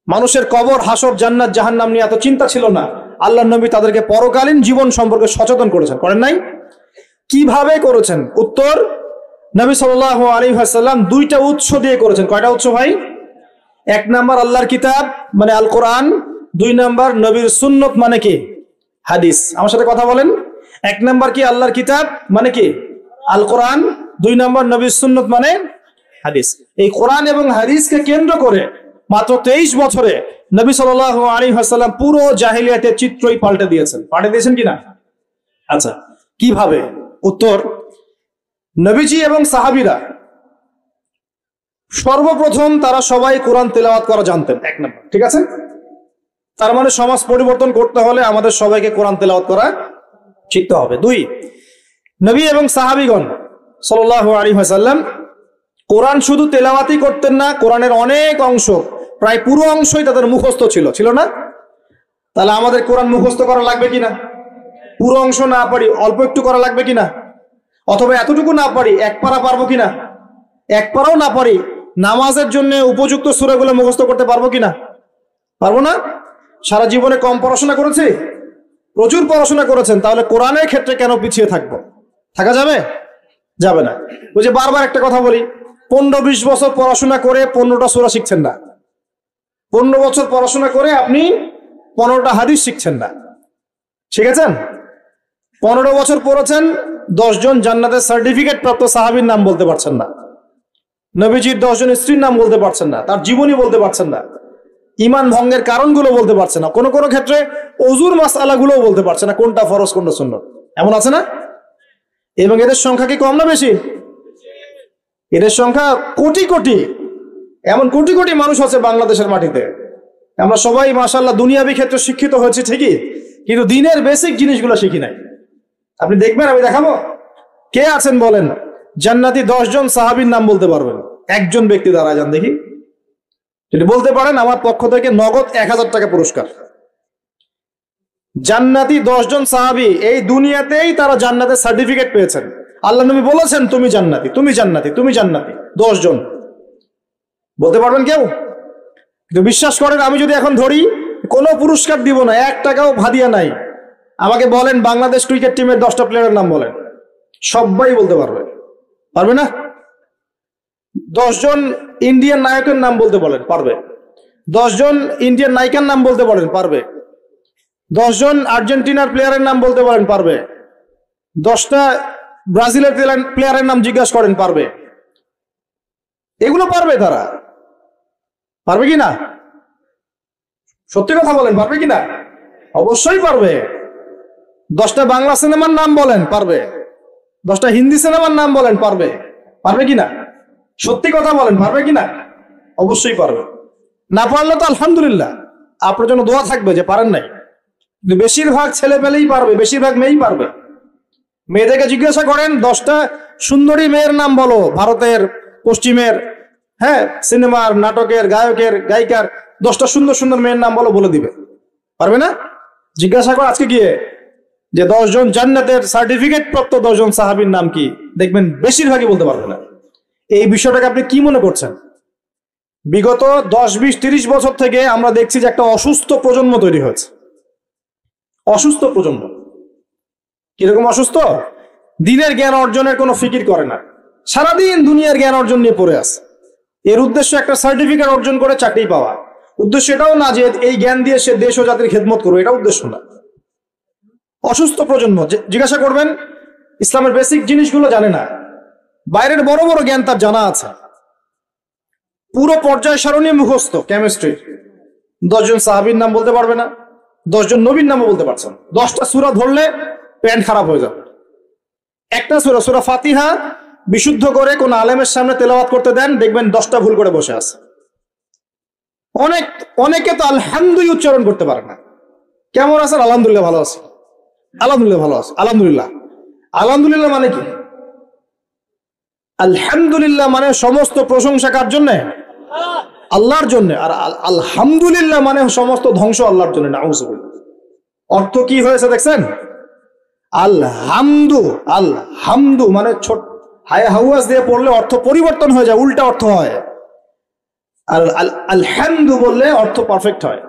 মানুষের কবর, হাসর, জান্নাত, জাহান্নাম নিয়ে এত চিন্তা ছিল না, আল্লাহর নবী তাদেরকে পরকালীন জীবন সম্পর্কে সচেতন করেছেন। করেন নাই? কিভাবে করেছেন? উত্তর, নবী সাল্লাল্লাহু আলাইহি ওয়াসাল্লাম 2টা উৎস দিয়ে করেছেন। কয়টা উৎস ভাই? 1 নাম্বার আল্লাহর কিতাব মানে আল কোরআন, 2 নাম্বার নবীর সুন্নত মানে কি? হাদিস। আমার সাথে কথা বলেন। 1 নাম্বার কি? আল্লাহর কিতাব মানে কি? আল কোরআন। 2 নাম্বার নবীর সুন্নত মানে হাদিস। এই কোরআন এবং হাদিসকে কেন্দ্র করে মাত্র 23 বছরে নবী সাল্লাল্লাহু আলাইহি ওয়াসাল্লাম পুরো জাহিলিয়াতের চিত্রই পাল্টে দিয়েছেন। পাল্টে দিয়েছেন কিনা? আচ্ছা, কিভাবে? উত্তর, নবীজি এবং সাহাবীরা সর্বপ্রথম তারা সবাই কোরআন তেলাওয়াত করা জানতেন। 1 নাম্বার, ঠিক আছে? তার মানে সমাজ পরিবর্তন করতে হলে আমাদের সবাইকে কোরআন তেলাওয়াত করা শিখতে হবে। 2, নবী এবং সাহাবীগণ সাল্লাল্লাহু আলাইহি ওয়াসাল্লাম কোরআন শুধু তেলাওয়াতই করতেন না, কোরআনের অনেক অংশ, প্রায় পুরো অংশই তাদের মুখস্থ ছিল, ছিল না? তাহলে আমাদের কোরআন মুখস্থ করা লাগবে কিনা? পুরো অংশ না পারি, অল্প একটু করা লাগবে কিনা? অথবা এতটুকু না পারি, এক পারা পারবো কিনা? এক পারাও না পারি, নামাজের জন্য উপযুক্ত সূরাগুলো মুখস্থ করতে পারবো কিনা? পারবো না। সারা জীবনে কম পড়াশোনা করেছি, প্রচুর পড়াশোনা করেছেন, তাহলে কোরআনের ক্ষেত্রে কেন পিছিয়ে থাকবো? থাকা যাবে? যাবে না। ওই যে বারবার একটা কথা বলি, 15-20 বছর পড়াশোনা করে 15টা সূরা শিখছেন না, 15 বছর পড়াশোনা করে আপনি 15টা হাদিস শিখছেন না, শিখেছেন? 15 বছর পড়েছেন, 10 জন জান্নাতের সার্টিফিকেট প্রাপ্ত সাহাবীর নাম বলতে পারছেন না, নবীজির 10 জন স্ত্রীর নাম বলতে পারছেন না, তার জীবনী বলতে পারছেন না, ইমান ভঙ্গের কারণগুলো বলতে পারছেন না, কোনো কোনো ক্ষেত্রে ওযুর মাসআলাগুলোও বলতে পারছেন না, কোনটা ফরজ কোনটা সুন্নাত। এমন আছে না? এবং এদের সংখ্যা কি কম না বেশি? এদের সংখ্যা কোটি কোটি, এমন কোটি কোটি মানুষ আছে বাংলাদেশের মাটিতে। আমরা সবাই মাশাআল্লাহ দুনিয়াবি ক্ষেত্রে শিক্ষিত হয়েছি ঠিকই, কিন্তু দিনের বেসিক জিনিসগুলো শিখি নাই। আপনি দেখবেন, আমি দেখাবো, কে আছেন বলেন জান্নাতি 10 জন সাহাবীর নাম বলতে পারবেন? একজন ব্যক্তি দাঁড়ায় যান দেখি, যদি বলতে পারেন আমার পক্ষ থেকে নগদ 1000 টাকা পুরস্কার। জান্নাতি 10 জন সাহাবী, এই দুনিয়াতেই তারা জান্নাতের সার্টিফিকেট পেয়েছেন। আল্লাহ নবী বলেছেন তুমি জান্নাতি, তুমি জান্নাতি, তুমি জান্নাতি। 10 জন বলতে পারবেন কেউ? কিন্তু বিশ্বাস করেন, আমি যদি এখন ধরি, কোনো পুরস্কার দিব না, 1 টাকাও ভাদিয়া নাই, আমাকে বলেন বাংলাদেশ ক্রিকেট টিমের 10টা প্লেয়ারের নাম বলেন, সবাই বলতে পারবে। পারবে না? 10 জন ইন্ডিয়ান নায়কের নাম বলতে বলেন, পারবে। 10 জন ইন্ডিয়ান নায়িকার নাম বলতে বলেন, পারবে। 10 জন আর্জেন্টিনার প্লেয়ারের নাম বলতে পারেন, পারবে। 10টা ব্রাজিলের প্লেয়ারের নাম জিজ্ঞাসা করেন, পারবে। এগুলো পারবে তারা, পারবে কি না? সত্যি কথা বলেন, পারবে কি না? অবশ্যই পারবে। 10টা বাংলা সিনেমার নাম বলেন, পারবে। 10টা হিন্দি সিনেমার নাম বলেন, পারবে। পারবে কি না? সত্যি কথা বলেন, পারবে কি না? অবশ্যই পারবে। না পারলে তো আলহামদুলিল্লাহ, আপনার জন্য দোয়া থাকবে যে পারেন নাই। কিন্তু বেশিরভাগ ছেলে পেলেই পারবে, বেশিরভাগ মেয়েই পারবে। মেয়েদেরকে জিজ্ঞাসা করেন 10টা সুন্দরী মেয়ের নাম বলো, ভারতের, পশ্চিমের, হ্যাঁ, সিনেমার, নাটকের, গায়কের, গায়িকার 10টা সুন্দর সুন্দর মেয়ের নাম বলো, বলে দিবে। পারবে না? জিজ্ঞাসা কর আজকে গিয়ে যে 10 জন জান্নাতের সার্টিফিকেট প্রাপ্ত 10 জন সাহাবীর নাম কি, দেখবেন বেশিরভাগই বলতে পারবে না। এই বিষয়টাকে আপনি কি মনে করছেন? বিগত 10, 20, 30 বছর থেকে আমরা দেখছি যে একটা অসুস্থ প্রজন্ম তৈরি হয়েছে। অসুস্থ প্রজন্ম। কিরকম অসুস্থ? দিনের জ্ঞান অর্জনের কোনো ফিকির করে না, সারাদিন দুনিয়ার জ্ঞান অর্জন নিয়ে পড়ে আছে। এর উদ্দেশ্য একটা সার্টিফিকেট অর্জন করে চাকরি পাওয়া। উদ্দেশ্য এটাও না যে এই জ্ঞান দিয়ে সে দেশ ও জাতির খেদমত করবে, এটা উদ্দেশ্য না। অসুস্থ প্রজন্ম। জিজ্ঞাসা করবেন, ইসলামের বেসিক জিনিসগুলো জানে না, বাইরের বড় বড় জ্ঞান তার জানা আছে, পুরো পর্যায় সারণী মুখস্থ কেমিস্ট্রি। 10 জন সাহাবীর নাম বলতে পারবে না, 10 জন নবীর নামও বলতে পারছেন। 10টা সূরা ধরলে প্যান্ট খারাপ হয়ে যাবে। একটা সূরা, সূরা ফাতিহা বিশুদ্ধ করে কোন আলেমের সামনে তেলাওয়াত করতে দেন, দেখবেন 10টা ভুল করে বসে আছে। অনেকে তো আলহামদুলিল্লাহ উচ্চারণ করতে পারে না। কেমন আছেন? আলহামদুলিল্লাহ ভালো আছে, আলহামদুলিল্লাহ ভালো আছে, আলহামদুলিল্লাহ। আলহামদুলিল্লাহ মানে কি? আলহামদুলিল্লাহ মানে সমস্ত প্রশংসা কার জন্য? আল্লাহর জন্য। আর আলহামদুলিল্লাহ মানে সমস্ত ধ্বংস আল্লাহর জন্য। নাউযুবিল্লাহ। অর্থ কি হয়েছে দেখছেন? আলহামদু, আলহামদু মানে ছোট হায় হাওয়াজ দিয়ে পড়লে অর্থ পরিবর্তন হয়ে যায়, উল্টা অর্থ হয়। আর আলহামদু বললে অর্থ পারফেক্ট হয়।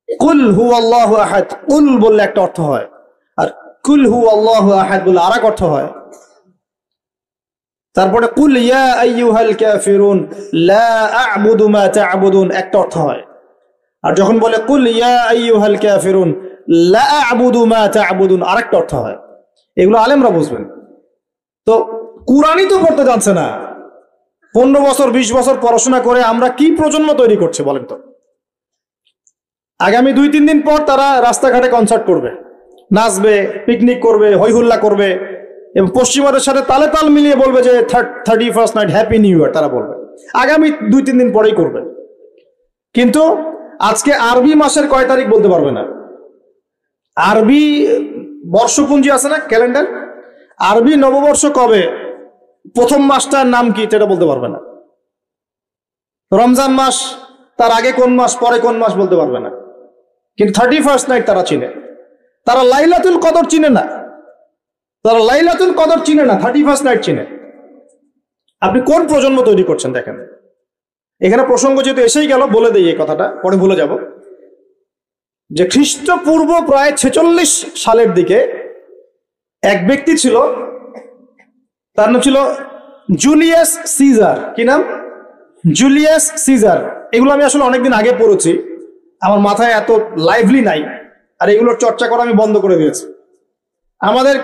কুল হুয়াল্লাহু আহাদ, কুল বললে একটা অর্থ হয়, আর কুল হুয়াল্লাহু আহাদ বললে আরেক অর্থ হয়। তারপরে কুল ইয়া আইয়ুহাল কাফিরুন লা আ'বুদু মা তা'বুদুন একটা অর্থ হয়। আর যখন বলে কুল ইয়া আইয়ুহাল কাফিরুন লা আ'বুদু মা তা'বুদুন আরেকটা অর্থ হয়। এগুলো আলেমরা বুঝবেন। তো কুরআনই তো পড়তে যাচ্ছে না। 15 বছর 20 বছর পড়াশোনা করে আমরা কি প্রজন্ম তৈরি করছে বলেন তো? আগামী 2-3 দিন পর তারা রাস্তাঘাটে কনসার্ট করবে, নাচবে, পিকনিক করবে, হইহুল্লা করবে, এবং পশ্চিমাদের সাথে তালে তাল মিলিয়ে বলবে যে 31st night happy new year. তারা বলবে আগামী 2-3 দিন পরেই করবে। কিন্তু আজকে আরবি মাসের কয় তারিখ বলতে পারবে না। আরবি বর্ষপুঞ্জি আছে না, ক্যালেন্ডার, আরবি নববর্ষ কবে, প্রথম মাসটার নাম কি সেটা বলতে পারবে না। রমজান মাস তার আগে কোন মাস, পরে কোন মাস বলতে পারবে না। কিন্তু 31st নাইট তারা চিনে। তারা লাইলাতুল কদর চিনে না, তারা লাইলাতুল কদর চিনে না, 31st নাইট চিনে। আপনি কোন প্রজন্ম তৈরি করছেন দেখেন। এখানে প্রসঙ্গ যেহেতু এসেই গেল, বলে দেই এই কথাটা, পরে ভুলে যাব, যে খ্রিস্টপূর্ব প্রায় 46 সালের দিকে এক ব্যক্তি ছিল, তার নাম ছিল জুলিয়াস সিজার। কি নাম? Julius Caesar. এগুলো আমি আসলে অনেকদিন আগে পড়েছি, আমার মাথায় এত লাইভলি নাই, আর এগুলোর চর্চা করা আমি বন্ধ করে দিয়েছি। আমাদের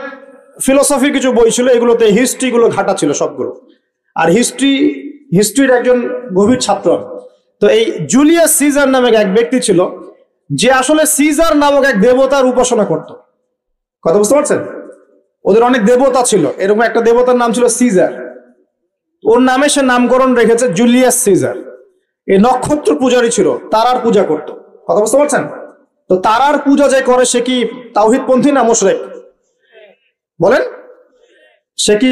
ফিলোসফির কিছু বই ছিল, এগুলোতে হিস্ট্রিগুলো ঘাটা ছিল সবগুলো, আর হিস্ট্রির একজন গভীর ছাত্র। তো এই জুলিয়াস সিজার নামক এক ব্যক্তি ছিল, যে আসলে সিজার নামক এক দেবতার উপাসনা করত। কথা বুঝতে পারছেন? ওদের অনেক দেবতা ছিল, এরকম একটা দেবতার নাম ছিল সিজার। ওর নামে সে নামকরণ রেখেছে জুলিয়াস সিজার। এই নক্ষত্র পূজারী ছিল, তারার পূজা করত। কথা বুঝতে পারছেন? তো তারার পূজা যে করে, সে কি তাওহীদপন্থী না মুশরিক? বলেন, সে কি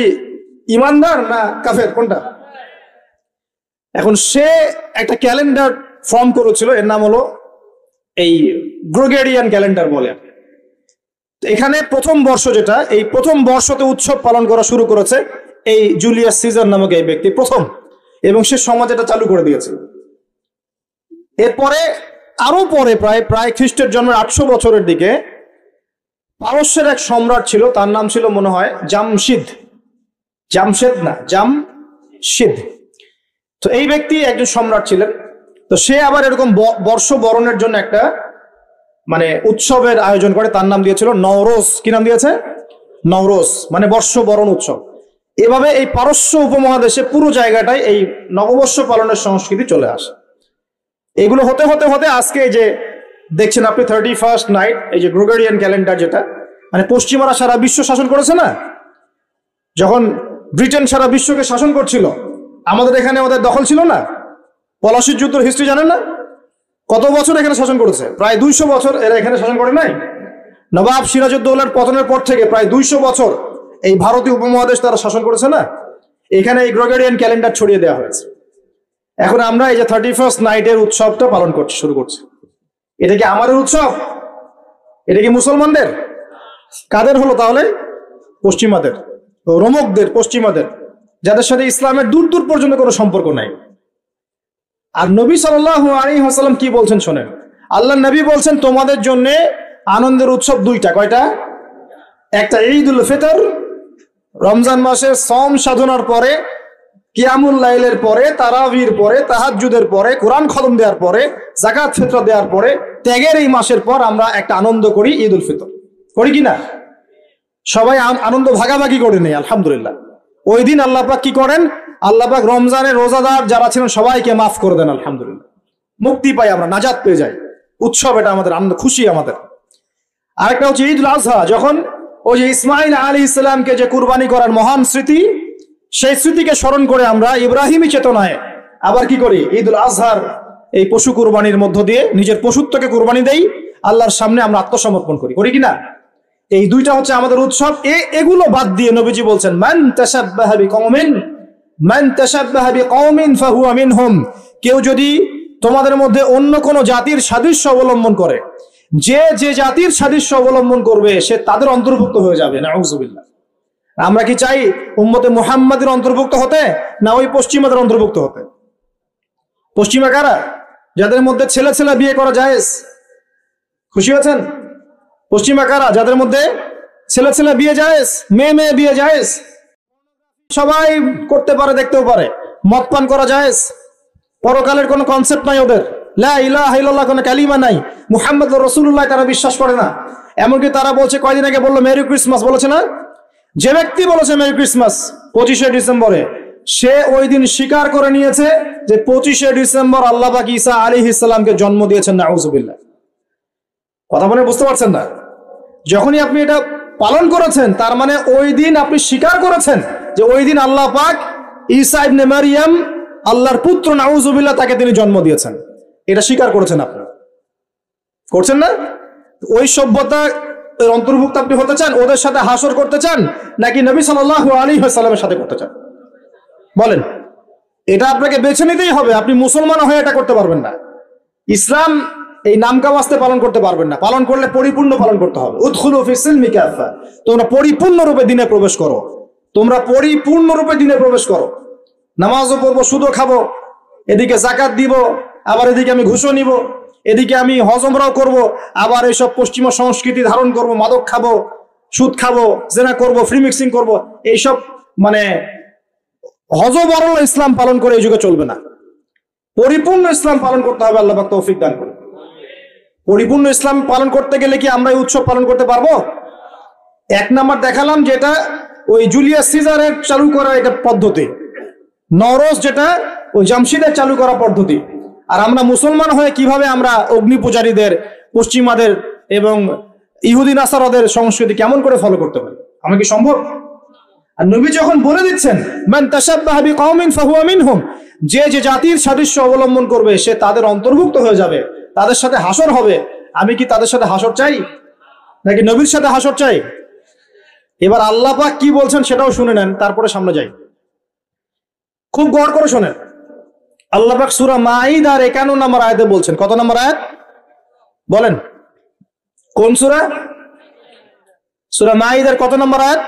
ইমানদার না কাফের, কোনটা? এখন সে একটা ক্যালেন্ডার ফর্ম করেছিল, এর নাম হলো এই গ্রেগরিয়ান ক্যালেন্ডার বলে। এখানে প্রথম বর্ষ যেটা, এই প্রথম বর্ষতে উৎসব পালন করা শুরু করেছে এই জুলিয়াস সিজার নামক এই ব্যক্তি প্রথম, এবং সে সমাজ এটা চালু করে দিয়েছে। এরপরে আরো পরে প্রায় খ্রিস্টের জন্মের 800 বছরের দিকে পারস্যের এক সম্রাট ছিল, তার নাম ছিল মনে হয় জামশিদ। তো এই ব্যক্তি একজন সম্রাট ছিলেন। তো সে আবার এরকম বর্ষ বরণের জন্য একটা মানে উৎসবের আয়োজন করে, তার নাম দিয়েছিল নওরোজ। কি নাম দিয়েছে? নওরোজ, মানে বর্ষ বরণ উৎসব। এভাবে এই পারস্য উপমহাদেশে পুরো জায়গাটায় এই নববর্ষ পালনের সংস্কৃতি চলে আসে। এগুলো হতে হতে হতে আজকে এই যে দেখছেন আপনি 31st নাইট, এই যে গ্রেগরিয়ান ক্যালেন্ডার, যেটা মানে পশ্চিমারা সারা বিশ্ব শাসন করেছে না, যখন ব্রিটেন সারা বিশ্বকে শাসন করছিল, আমাদের এখানে ওদের দখল ছিল না। পলাশির যুদ্ধের হিস্ট্রি জানেন না? কত বছর এখানে শাসন করেছে? প্রায় 200 বছর এরা এখানে শাসন করে নাই। নবাব সিরাজউদ্দৌলার পতনের পর থেকে প্রায় 200 বছর এই ভারতীয় উপমহাদেশ তারা শাসন করেছে না। এখানে এই গ্রেগরিয়ান ক্যালেন্ডার ছড়িয়ে দেওয়া হয়েছে। এখন আমরা এই যে 31st নাইটের উৎসবটা পালন শুরু করছি। এটা কি আমাদের উৎসব? এটা কি মুসলমানদের? কাদের হলো তাহলে? পশ্চিমাদের, রোমকদের, পশ্চিমাদের, যাদের সাথে ইসলামের দূর দূর পর্যন্ত কোনো সম্পর্ক নাই। আর নবী সাল্লাল্লাহু আলাইহি ওয়াসাল্লাম কি বলছেন শোনেন। আল্লাহ নবী বলছেন তোমাদের জন্য আনন্দের উৎসব দুইটা। কয়টা? একটা ঈদুল ফিতর, রমজান মাসের সম সাধনার পরে, কিয়ামুল লাইলের পরে, তারাবির পরে, তাহাজ্জুদের পরে, কোরআন খতম দেওয়ার পরে, যাকাত ফিতরা দেওয়ার পরে, ত্যাগের এই মাসের পর আমরা একটা আনন্দ করি, ঈদুল ফিতর। করি কি না? সবাই আনন্দ ভাগাভাগি করে নেই, আলহামদুলিল্লাহ। ওই দিন আল্লাহ পাক কি করেন? আল্লাহ পাক রমজানের রোজাদার যারা ছিলেন সবাইকে মাফ করে দেন, আলহামদুলিল্লাহ। মুক্তি পাই আমরা, নাজাত পেয়ে যাই। উৎসব এটা আমাদের, আনন্দ, খুশি আমাদের। আরেকটা হচ্ছে ঈদুল আজহা, যখন ওই যে ইসমাইল আলাইহিস সালামকে যে কুরবানি করার মহান স্মৃতি, সেই স্মৃতিকে স্মরণ করে আমরা ইব্রাহিমী চেতনায় আবার কি করি? ঈদুল আজহার এই পশু কুরবানির মধ্য দিয়ে নিজের পশুত্বকে কুরবানি দেই, আল্লাহর সামনে আমরা আত্মসমর্পণ করি। করি কিনা? এই দুইটা হচ্ছে আমাদের উৎসব। এগুলো বাদ দিয়ে নবীজি বলছেন মান তাশাব্বাহা বিকওমিন ফাহুয়া মিনহুম, কেউ যদি তোমাদের মধ্যে অন্য কোন জাতির সাদৃশ্য অবলম্বন করে, যে যে জাতির সাদৃশ্য অবলম্বন করবে সে তাদের অন্তর্ভুক্ত হয়ে যাবে। নাউযুবিল্লাহ। আমরা কি চাই উম্মতে মুহাম্মাদের অন্তর্ভুক্ত হতে, না ওই পশ্চিমাদের অন্তর্ভুক্ত হতে? পশ্চিমা কারা? যাদের মধ্যে ছেলে ছেলে বিয়ে করা জায়েজ। খুশি আছেন? পশ্চিমা কারা? যাদের মধ্যে ছেলে ছেলে বিয়ে জায়েজ, মেয়ে মেয়ে বিয়ে জায়েজ, সবাই করতে পারে, দেখতেও পারে। মদ পান করা জায়েজ, পরকালের কোনো কনসেপ্ট নাই ওদের, লা ইলাহা ইল্লাল্লাহ কোনো কালিমা নাই, মুহাম্মদুর রাসূলুল্লাহ তারা বিশ্বাস করে না। এমনকি তারা বলছে, কয়দিন আগে বললো মেরি ক্রিসমাস, বলেছে না? যে ব্যক্তি বলেছে মেরি ক্রিসমাস 25শে ডিসেম্বরে, সে ওই দিন স্বীকার করে নিয়েছে যে 25শে ডিসেম্বর আল্লাহ পাক ঈসা আলাইহিস সালামকে জন্ম দিয়েছেন। নাউযুবিল্লাহ। কথা বলে বুঝতে পারছেন না? যখনই আপনি এটা পালন করেছেন, তার মানে ওই দিন আপনি স্বীকার করেছেন যে ওই দিন আল্লাহ পাক ঈসা ইবনে মারইয়াম, আল্লাহর পুত্র, নাউযুবিল্লাহ, তাকে তিনি জন্ম দিয়েছেন। এটা স্বীকার করেছেন আপনি, করছেন না? ওই সভ্যতা অন্তর্ভুক্ত আপনি হতে চান? ওদের সাথে হাসর করতে চান, নাকি নবী সাল্লাল্লাহু আলাইহি ওয়াসাল্লামের সাথে করতে চান? বলেন। এটা আপনাকে বেছে নিতেই হবে। আপনি মুসলমান হয়ে এটা করতে পারবেন না। ইসলাম এই নামকাওয়াস্তে পালন করতে পারবেন না, পালন করলে পরিপূর্ণ পালন করতে হবে। উদখুলু ফিস সিলমি কাফা, তোমরা পরিপূর্ণরূপে দিনে প্রবেশ করো, তোমরা পরিপূর্ণরূপে দিনে প্রবেশ করো। নামাজও পড়বো, সুদও খাবো, এদিকে জাকাত দিব, আবার এদিকে আমি ঘুষও নিব, এদিকে আমি হজ উমরাও করব, আবার এইসব পশ্চিমা সংস্কৃতি ধারণ করব, মাদক খাবো, সুদ খাবো, জেনা করব, ফ্রি মিক্সিং করব, এইসব মানে হযবরল ইসলাম পালন করে এই যুগে চলবে না। পরিপূর্ণ ইসলাম পালন করতে হবে। আল্লাহ পাক তৌফিক দান করুন। পরিপূর্ণ ইসলাম পালন করতে গেলে কি আমরা এই উৎসব পালন করতে পারবো? এক নাম্বার দেখালাম যেটা ওই জুলিয়াস সিজারের চালু করা এটা পদ্ধতি, নরস যেটা ওই জামশিদের চালু করা পদ্ধতি। আর আমরা মুসলমান হয়ে কিভাবে আমরা অগ্নি পূজারীদের, পশ্চিমাদের এবং ইহুদি নাসারাদের সংস্কৃতি কেমন করে ফলো করতে পারি? আমার কি সম্ভব? আর নবী যখন বলে দিচ্ছেন মান তাশাব্বাহা বিকওমিন ফাহুয়া মিনহুম, যে যে জাতির সাদৃশ্য অবলম্বন করবে সে তাদের অন্তর্ভুক্ত হয়ে যাবে, তাদের সাথে হাসর হবে। আমি কি তাদের সাথে হাসর চাই নাকি নবীর সাথে হাসর চাই? এবার আল্লাহ পাক কি বলছেন সেটাও শুনে নেন, তারপরে সামনে যাই। খুব গড় করে শোনেন। আল্লাহ পাক সূরা মাঈদার 51 নম্বর আয়াতে বলছেন। কত নম্বর আয়াত বলেন? কোন সূরা? সূরা মাঈদার কত নম্বর আয়াত?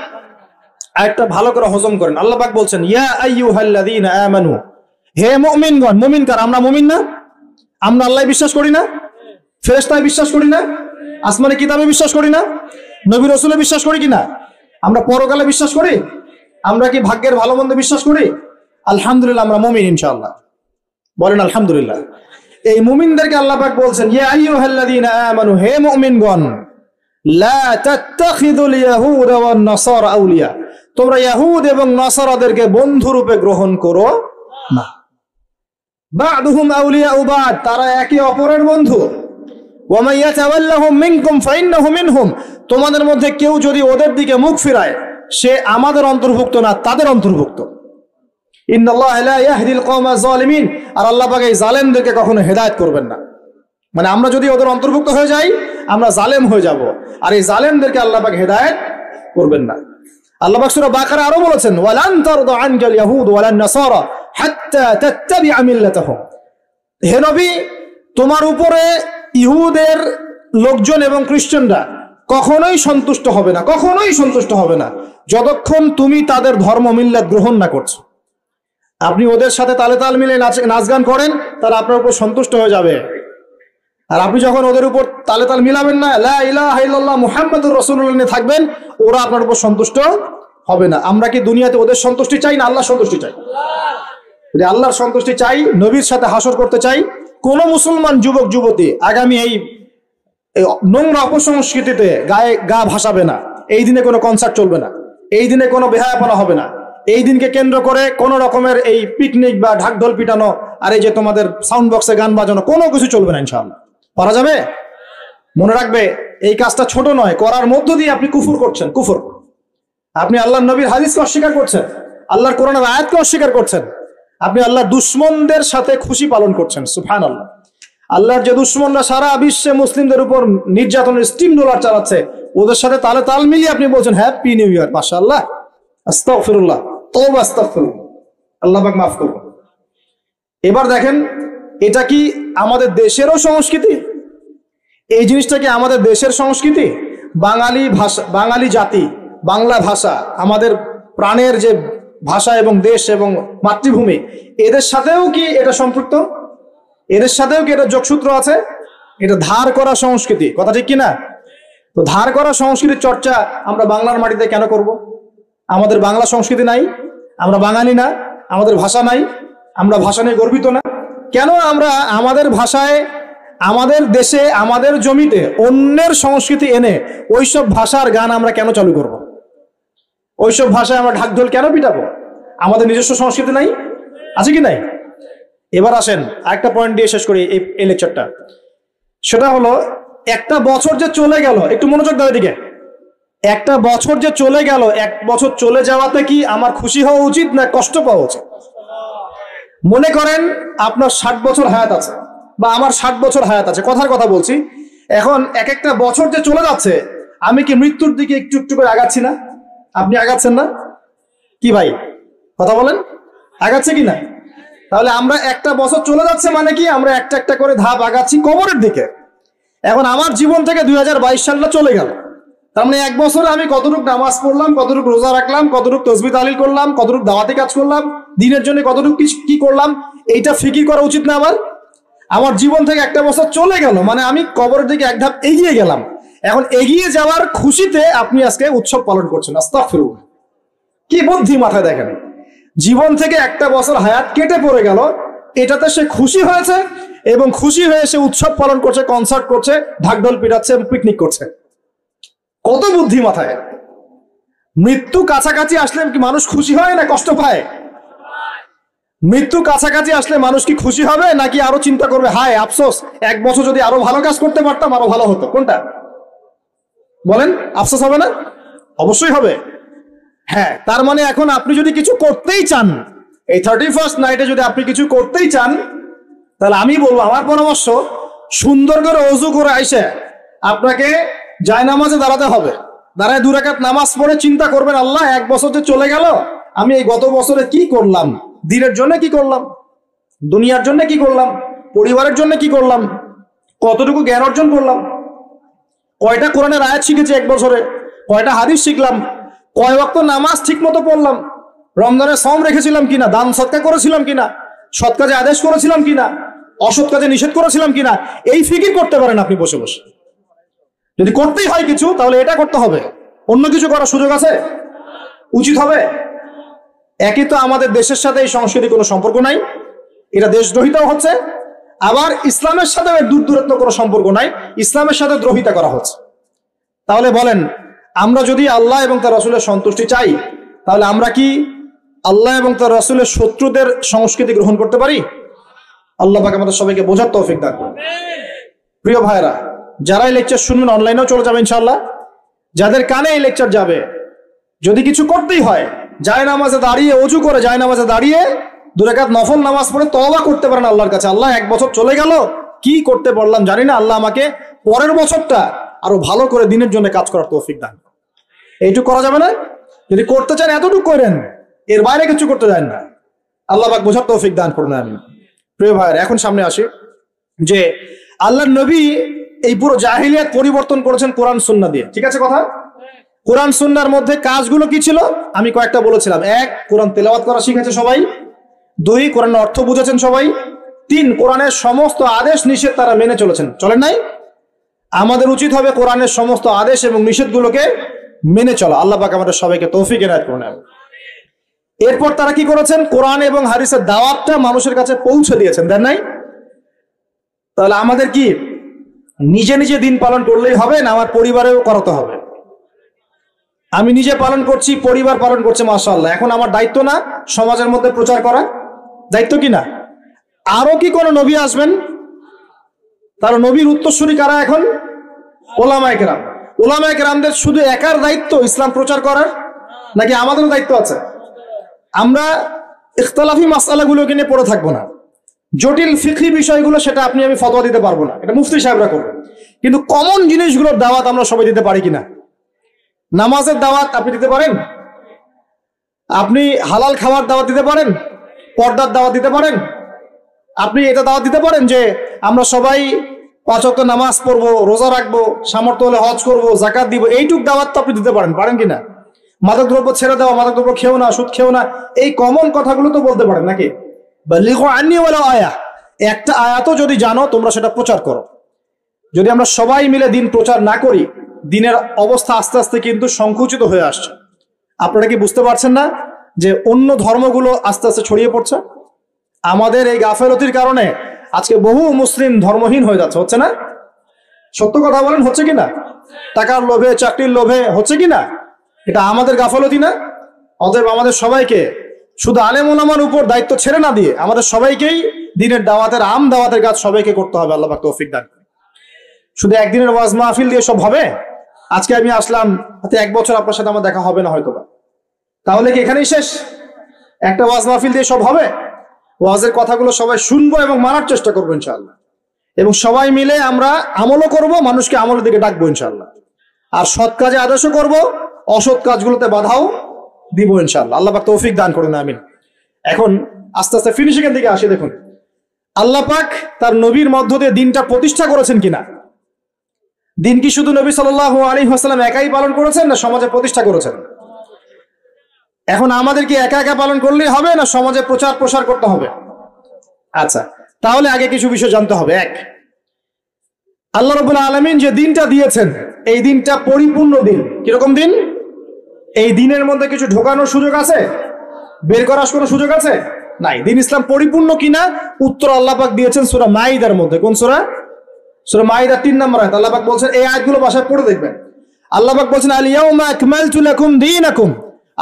আয়াতটা ভালো করে হজম করেন। আল্লাহ পাক বলছেন ইয়া আইয়ুহাল্লাযীনা আমানু, হে মুমিনগণ। মুমিন কারা? আমরা মুমিন না? আমরা আল্লাহ বিশ্বাস করি না? ফেরেশতায় বিশ্বাস করি না? আসমানি কিতাবে বিশ্বাস করি না? নবী রাসূলে বিশ্বাস করি কিনা? আমরা পরকালে বিশ্বাস করি? আমরা কি ভাগ্যের ভালো মন্দ বিশ্বাস করি? আলহামদুলিল্লাহ আমরা মুমিন ইনশাআল্লাহ। বলেন আলহামদুলিল্লাহ। এই মুমিনদেরকে আল্লাহ পাক বলছেন ইয়া আইয়ুহাল্লাযীনা আমানু, হে মুমিনগণ, লা তাত্তাখিযুল ইয়াহুদা ওয়ান নাসারা আউলিয়া, তোমরা ইহুদ এবং নাসারাদেরকে বন্ধু রূপে গ্রহণ করো না। বা'দুহুম আউলিয়াউ বা'দ, তারা একে অপরের বন্ধু। ওয়া মান ইয়াতাওয়াল্লাহুম মিনকুম ফাইন্নাহু মিনহুম, তোমাদের মধ্যে কেউ যদি ওদের দিকে মুখ ফিরায় সে আমাদের অন্তর্ভুক্ত না, তাদের অন্তর্ভুক্ত। ইন্নাল্লাহা লা ইয়াহদিল কওমা যালিমিন, আর আল্লাহ পাক এই জালেমদেরকে কখনো হেদায়েত করবেন না। মানে আমরা যদি ওদের অন্তর্ভুক্ত হয়ে যাই আমরা জালেম হয়ে যাব, আর এই জালেমদেরকে আল্লাহ পাক হেদায়েত করবেন না। আল্লাহ পাক সূরা বাকারা আরো বলেছেন ওয়ালান তারদা আনকাল ইয়াহুদ ওয়ালান নাসারা হাত্তা তাত্তাবিআ মিল্লাতাহুম, হে নবী তোমার উপরে ইহুদের লোকজন এবং খ্রিস্টানরা কখনোই সন্তুষ্ট হবে না, কখনোই সন্তুষ্ট হবে না যতক্ষণ তুমি তাদের ধর্ম মিল্লাত গ্রহণ না করছো। আপনি ওদের সাথে তালে তাল মিলে নাচ গান করেন, তারা আপনার উপর সন্তুষ্ট হয়ে যাবে। আর আপনি যখন ওদের উপর তালে তাল মিলাবেন না, লা ইলাহা ইল্লাল্লাহ মুহাম্মাদুর রাসূলুল্লাহ নিয়ে থাকবেন, ওরা আপনার উপর সন্তুষ্ট হবে না। আমরা কি দুনিয়াতে ওদের সন্তুষ্টি চাই না আল্লাহর সন্তুষ্টি চাই? যদি আল্লাহর সন্তুষ্টি চাই, নবীর সাথে হাসর করতে চাই, কোন মুসলমান যুবক যুবতী আগামী এই নোংরা অপসংস্কৃতিতে গায়ে গা ভাসাবে না। এই দিনে কোনো কনসার্ট চলবে না, এই দিনে কোনো বেহায়াপনা হবে না, এই দিনকে কেন্দ্র করে কোন রকমের এই পিকনিক বা ঢাকঢোল পিটানো আর এই যে তোমাদের সাউন্ড বক্সে গান বাজানো কোনো কিছু চলবে না ইনশাআল্লাহ। পারা যাবে? মনে রাখবে এই কাজটা ছোট নয়, করার মধ্য দিয়ে আপনি কুফর করছেন। কুফর, আপনি আল্লাহর নবীর হাদিসকে অস্বীকার করছেন, আল্লাহর কোরআনের আয়াতকে অস্বীকার করছেন, আপনি আল্লাহর দুশমনদের সাথে খুশি পালন করছেন। সুবহানাল্লাহ। আল্লাহর যে দুশমনরা সারা বিশ্বে মুসলিমদের উপর নির্যাতনের স্টিম রোলার চালাচ্ছে, ওদের সাথে তালে তাল মিলিয়ে আপনি বলছেন হ্যাপি নিউ ইয়ার, মাশাআল্লাহ, আস্তাগফিরুল্লাহ, তওবা আস্তাগফিরুল্লাহ, আল্লাহ পাক মাফ করুন। এবার দেখেন এটা কি আমাদের দেশেরও সংস্কৃতি? এই জিনিসটা কি আমাদের দেশের সংস্কৃতি? বাঙালি ভাষা, বাঙালি জাতি, বাংলা ভাষা আমাদের প্রাণের যে ভাষা এবং দেশ এবং মাতৃভূমি, এদের সাথেও কি এটা সম্পৃক্ত? এদের সাথেও কি এটা যোগসূত্র আছে? এটা ধার করা সংস্কৃতি, কথা ঠিক কিনা? তো ধার করা সংস্কৃতির চর্চা আমরা বাংলার মাটিতে কেন করব? আমাদের বাংলা সংস্কৃতি নাই? আমরা বাঙালি না? আমাদের ভাষা নাই? আমরা ভাষা নিয়ে গর্বিত না? কেন আমরা আমাদের ভাষায়, আমাদের দেশে, আমাদের জমিতে অন্যের সংস্কৃতি এনে ওইসব ভাষার গান আমরা কেন চালু করব? ওইসব ভাষায় আমরা ঢাকঢোল কেন পিটাবো? আমাদের নিজস্ব সংস্কৃতি নাই? আছে কি নাই? এবার আসেন আরেকটা পয়েন্ট দিয়ে শেষ করি এই লেকচারটা। সেটা হলো একটা বছর যে চলে গেল, একটু মনোযোগ দাও এদিকে। একটা বছর যে চলে গেল, এক বছর চলে যাওয়াতে কি আমার খুশি হওয়া উচিত না কষ্ট পাওয়া উচিত? মনে করেন আপনার 60 বছর হায়াত আছে বা আমার 60 বছর হায়াত আছে, কথার কথা বলছি। এখন এক একটা বছর যে চলে যাচ্ছে, আমি কি মৃত্যুর দিকে একটু একটু করে আগাচ্ছি না? আপনি আগাচ্ছেন না কি ভাই? কথা বলেন, আগাচ্ছে কি না? তাহলে আমরা একটা বছর চলে যাচ্ছে মানে কি আমরা একটা একটা করে ধাপ আগাচ্ছি কবরের দিকে। এখন আমার জীবন থেকে 2022 সালটা চলে গেল, তার মানে 1 বছরে আমি কতটুকু নামাজ পড়লাম, কতটুকু রোজা রাখলাম, কতটুকু তাসবিহ তাহলিল করলাম, কতটুকু দাওয়াতি কাজ করলাম, দিনের জন্য কতটুকু কি করলাম, এইটা ফিকির করা উচিত না? আমার জীবন থেকে 1 বছর চলে গেল, মানে আমি কবরের দিকে এক ধাপ এগিয়ে গেলাম। এখন এগিয়ে যাওয়ার খুশিতে আপনি আজকে উৎসব পালন করছেন। আস্তাগফিরুল্লাহ, কি বুদ্ধি মাথায়! দেখেন, জীবন থেকে 1 বছর হায়াত কেটে পড়ে গেল, এটাতে সে খুশি হয়েছে এবং খুশি হয়ে সে উৎসব পালন করছে, কনসার্ট করছে, ঢাকঢোল পিটাচ্ছে, পিকনিক করছে। কত বুদ্ধি মাথায়! মৃত্যু কাছাকাছি আসলে কি মানুষ খুশি হয় না কষ্ট পায়? মৃত্যু কাছাকাছি আসলে মানুষ কি খুশি হবে নাকি আরো চিন্তা করবে, হায় আফসোস, 1 বছর যদি আরো ভালো কাজ করতে পারতাম আরো ভালো হতো? কোনটা বলেন? আফসোস হবে না? অবশ্যই হবে। হ্যাঁ, তার মানে এখন আপনি যদি কিছু করতেই চান, এই 31st নাইটে যদি আপনি কিছু করতেই চান, তাহলে আমি বলবো, আমার পরামর্শ, সুন্দর করে ওযু করে আইসে আপনাকে জায়নামাজে দাঁড়াতে হবে। দাঁড়ায় 2 রাকাত নামাজ পড়ে চিন্তা করবেন, আল্লাহ 1 বছর যে চলে গেল, আমি এই গত বছরে কি করলাম, দিনের জন্য কি করলাম, দুনিয়ার জন্য কি করলাম, পরিবারের জন্য কি করলাম, কতটুকু জ্ঞান অর্জন করলাম, কয়টা কোরআনের আয়াত শিখেছি 1 বছরে, কয়টা হাদিস শিখলাম, কয় ওয়াক্ত নামাজ ঠিক মতো পড়লাম, রমজানের সওম রেখেছিলাম কিনা, দান সদকা করেছিলাম কিনা, সৎ কাজে আদেশ করেছিলাম কিনা, অসৎ কাজে নিষেধ করেছিলাম কিনা, এই ফিকির করতে পারেন আপনি বসে বসে। যদি করতেই হয় কিছু, তাহলে এটা করতে হবে। অন্য কিছু করার সুযোগ আছে? উচিত হবে? একই তো আমাদের দেশের সাথে এই সংস্কৃতি কোনো সম্পর্ক নাই, এটা দেশদ্রোহিতাও হচ্ছে, আবার ইসলামের সাথে দূরত্ব কোনো সম্পর্ক নাই, ইসলামের সাথে দ্রোহিতা করা হচ্ছে। তাহলে বলেন, আমরা যদি আল্লাহ এবং তার রাসূলের সন্তুষ্টি চাই, তাহলে আমরা কি আল্লাহ এবং তার রাসূলের শত্রুদের সংস্কৃতি গ্রহণ করতে পারি? আল্লাহ পাক আমাদের সবাইকে বোঝার তৌফিক দান করুন। প্রিয় ভাইরা, যারা এই লেকচার শুনবেন অনলাইনেও চলে যাবে ইনশাআল্লাহ, যাদের কানে এই লেকচার যাবে, যদি কিছু করতেই হয়, জায়নামাজে দাঁড়িয়ে, ওযু করে জায়নামাজে দাঁড়িয়ে 2 রাকাত নফল নামাজ পড়ে তওবা করতে পারেন আল্লাহর কাছে, আল্লাহ 1 বছর চলে গেল, কি করতে পারলাম জানি না, আল্লাহ আমাকে পরের বছরটা আরো ভালো করে দিনের জন্য কাজ করার তৌফিক দান। এইটুকু করা যাবে না? যদি করতে চান এতটুকু করেন, এর বাইরে কিছু করতে যান না। আল্লাহ পাক বোঝার তৌফিক দান করুন। আমি প্রিয় ভাইরা, এখন সামনে আসি যে আল্লাহর নবী এই পুরো জাহিলিয়াত পরিবর্তন করেছেন কোরআন সুন্নাহ দিয়ে। ঠিক আছে কথা? কোরআন সুন্নাহর মধ্যে কাজগুলো কি ছিল আমি কয়েকটা বলেছিলাম। 1, কোরআন তেলাওয়াত করা শিখেছে সবাই। 2, কোরআনের অর্থ বুঝেছেন সবাই। 3, কোরআনের সমস্ত আদেশ নিষেধ তারা মেনে চলেছেন। চলেন নাই? আমাদের উচিত হবে কোরআনের সমস্ত আদেশ এবং নিষেধগুলোকে মেনে চলা। আল্লাহ পাক আমাদের সবাইকে তৌফিক এনায়েত করুন। এরপর তারা কি করেছেন? কোরআন এবং হাদিসের দাওয়াতটা মানুষের কাছে পৌঁছে দিয়েছেন, দেন নাই? তাহলে আমাদের কি নিজে নিজে দিন পালন করলেই হবে না আমার পরিবারেও করাতে হবে? আমি নিজে পালন করছি, পরিবার পালন করছে, মাশাআল্লাহ, এখন আমার দায়িত্ব না সমাজের মধ্যে প্রচার করা? দায়িত্ব কি না? আরো কি কোন নবী আসবেন? তার নবীর উত্তরসূরি কারা এখন? ওলামায়ে কেরাম। ওলামায়ে কেরামদের শুধু একার দায়িত্ব ইসলাম প্রচার করার, নাকি আমাদেরও দায়িত্ব আছে? আমরা ইখতিলাফি মাসআলাগুলোকে নিয়ে পড়ে থাকবো না, জটিল ফিকহি বিষয়গুলো সেটা আপনি আমি ফতোয়া দিতে পারবো না, এটা মুফতি সাহেবরা করবেন। কিন্তু কমন জিনিসগুলোর দাওয়াত আমরা সবাই দিতে পারি কিনা? নামাজের দাওয়াত আপনি দিতে পারেন? আপনি হালাল খাবার দাওয়াত দিতে পারেন? পর্দার দাওয়াত দিতে পারেন? আপনি এটা দাওয়াত দিতে পারেন যে আমরা সবাই 5 ওয়াক্ত নামাজ পড়বো, রোজা রাখবো, সামর্থ্য হলে হজ করবো, যাকাত দিব, এইটুক দাওয়াত তো আপনি দিতে পারেন, পারেন কিনা? মাদক দ্রব্য ছেড়ে দেওয়া, মাদক দ্রব্য খেও না, সুদ খেও না, এই কমন কথাগুলো তো বলতে পারেন নাকি? বাল্লিগু আন্নী ওয়ালাউ আয়া, একটা আয়াতও যদি জানো তোমরা সেটা প্রচার করো। যদি আমরা সবাই মিলে দিন প্রচার না করি, দিনের অবস্থা আস্তে আস্তে কিন্তু সংকুচিত হয়ে আসছে। আপনারা কি বুঝতে পারছেন না যে অন্য ধর্মগুলো আস্তে আস্তে ছড়িয়ে পড়ছে? আমাদের এই গাফেলতির কারণে আজকে বহু মুসলিম ধর্মহীন হয়ে যাচ্ছে, হচ্ছে না? সত্য কথা বলেন, হচ্ছে কিনা? টাকার লোভে, চাকরির লোভে, হচ্ছে কিনা? এটা আমাদের গাফেলতি না? অতএব আমাদের সবাইকে শুধু আলেম ওলামার উপর দায়িত্ব ছেড়ে না দিয়ে আমাদের সবাইকেই দিনের দাওয়াতের, আম দাওয়াতের কাজ সবাইকে করতে হবে। আল্লাহ পাক তৌফিক দান করুন। শুধু একদিনের ওয়াজ মাহফিল দিয়ে সব হবে? আজকে আমি আসলাম, হাতে 1 বছর আপনার সাথে আমার দেখা হবে না হয়তো বা, তাহলে কি এখানেই শেষ? একটা ওয়াজ মাহফিল দিয়ে সব হবে? ওয়াজের কথাগুলো সবাই শুনবো এবং মানার চেষ্টা করবো ইনশাআল্লাহ, এবং সবাই মিলে আমরা আমলও করব, মানুষকে আমলের দিকে ডাকবো ইনশাআল্লাহ, আর সৎ কাজে আদর্শ করব, অসৎ কাজগুলোতে বাধাও দিব ইনশাআল্লাহ। আল্লাহ পাক তৌফিক দান করুন, আমিন। এখন আস্তে আস্তে ফিনিশিং এর দিকে আসি। দেখুন আল্লাহ পাক তার নবীর মধ্য দিয়ে দিনটা প্রতিষ্ঠা করেছেন কিনা। দিন কি শুধু নবী সাল্লাল্লাহু আলাইহি ওয়াসাল্লাম একাই পালন করেছেন, না সমাজে প্রতিষ্ঠা করেছেন? এখন আমাদের কি একা একা পালন করলেই হবে, না সমাজে প্রচার প্রসার করতে হবে? আচ্ছা, তাহলে আগে কিছু বিষয় জানতে হবে। এক, আল্লাহ রাব্বুল আলামিন যে দিনটা দিয়েছেন, এই দিনটা পরিপূর্ণ দিন। কিরকম দিন? এই দিনের মধ্যে কিছু ঢোকানোর সুযোগ আছে, বের করার কোনো সুযোগ আছে? নাই। দিন ইসলাম পরিপূর্ণ কিনা উত্তর আল্লাহ পাক দিয়েছেন সূরা মাইদার মধ্যে। কোন সূরা? সূরা মাইদা 3 নম্বর আয়াত। আল্লাহ পাক বলছেন, এই আয়াতগুলো বাসায় পড়ে দেখবেন। আল্লাহ পাক বলছেন, আল ইয়াউমা আকমালতু লাকুম দীনাকুম,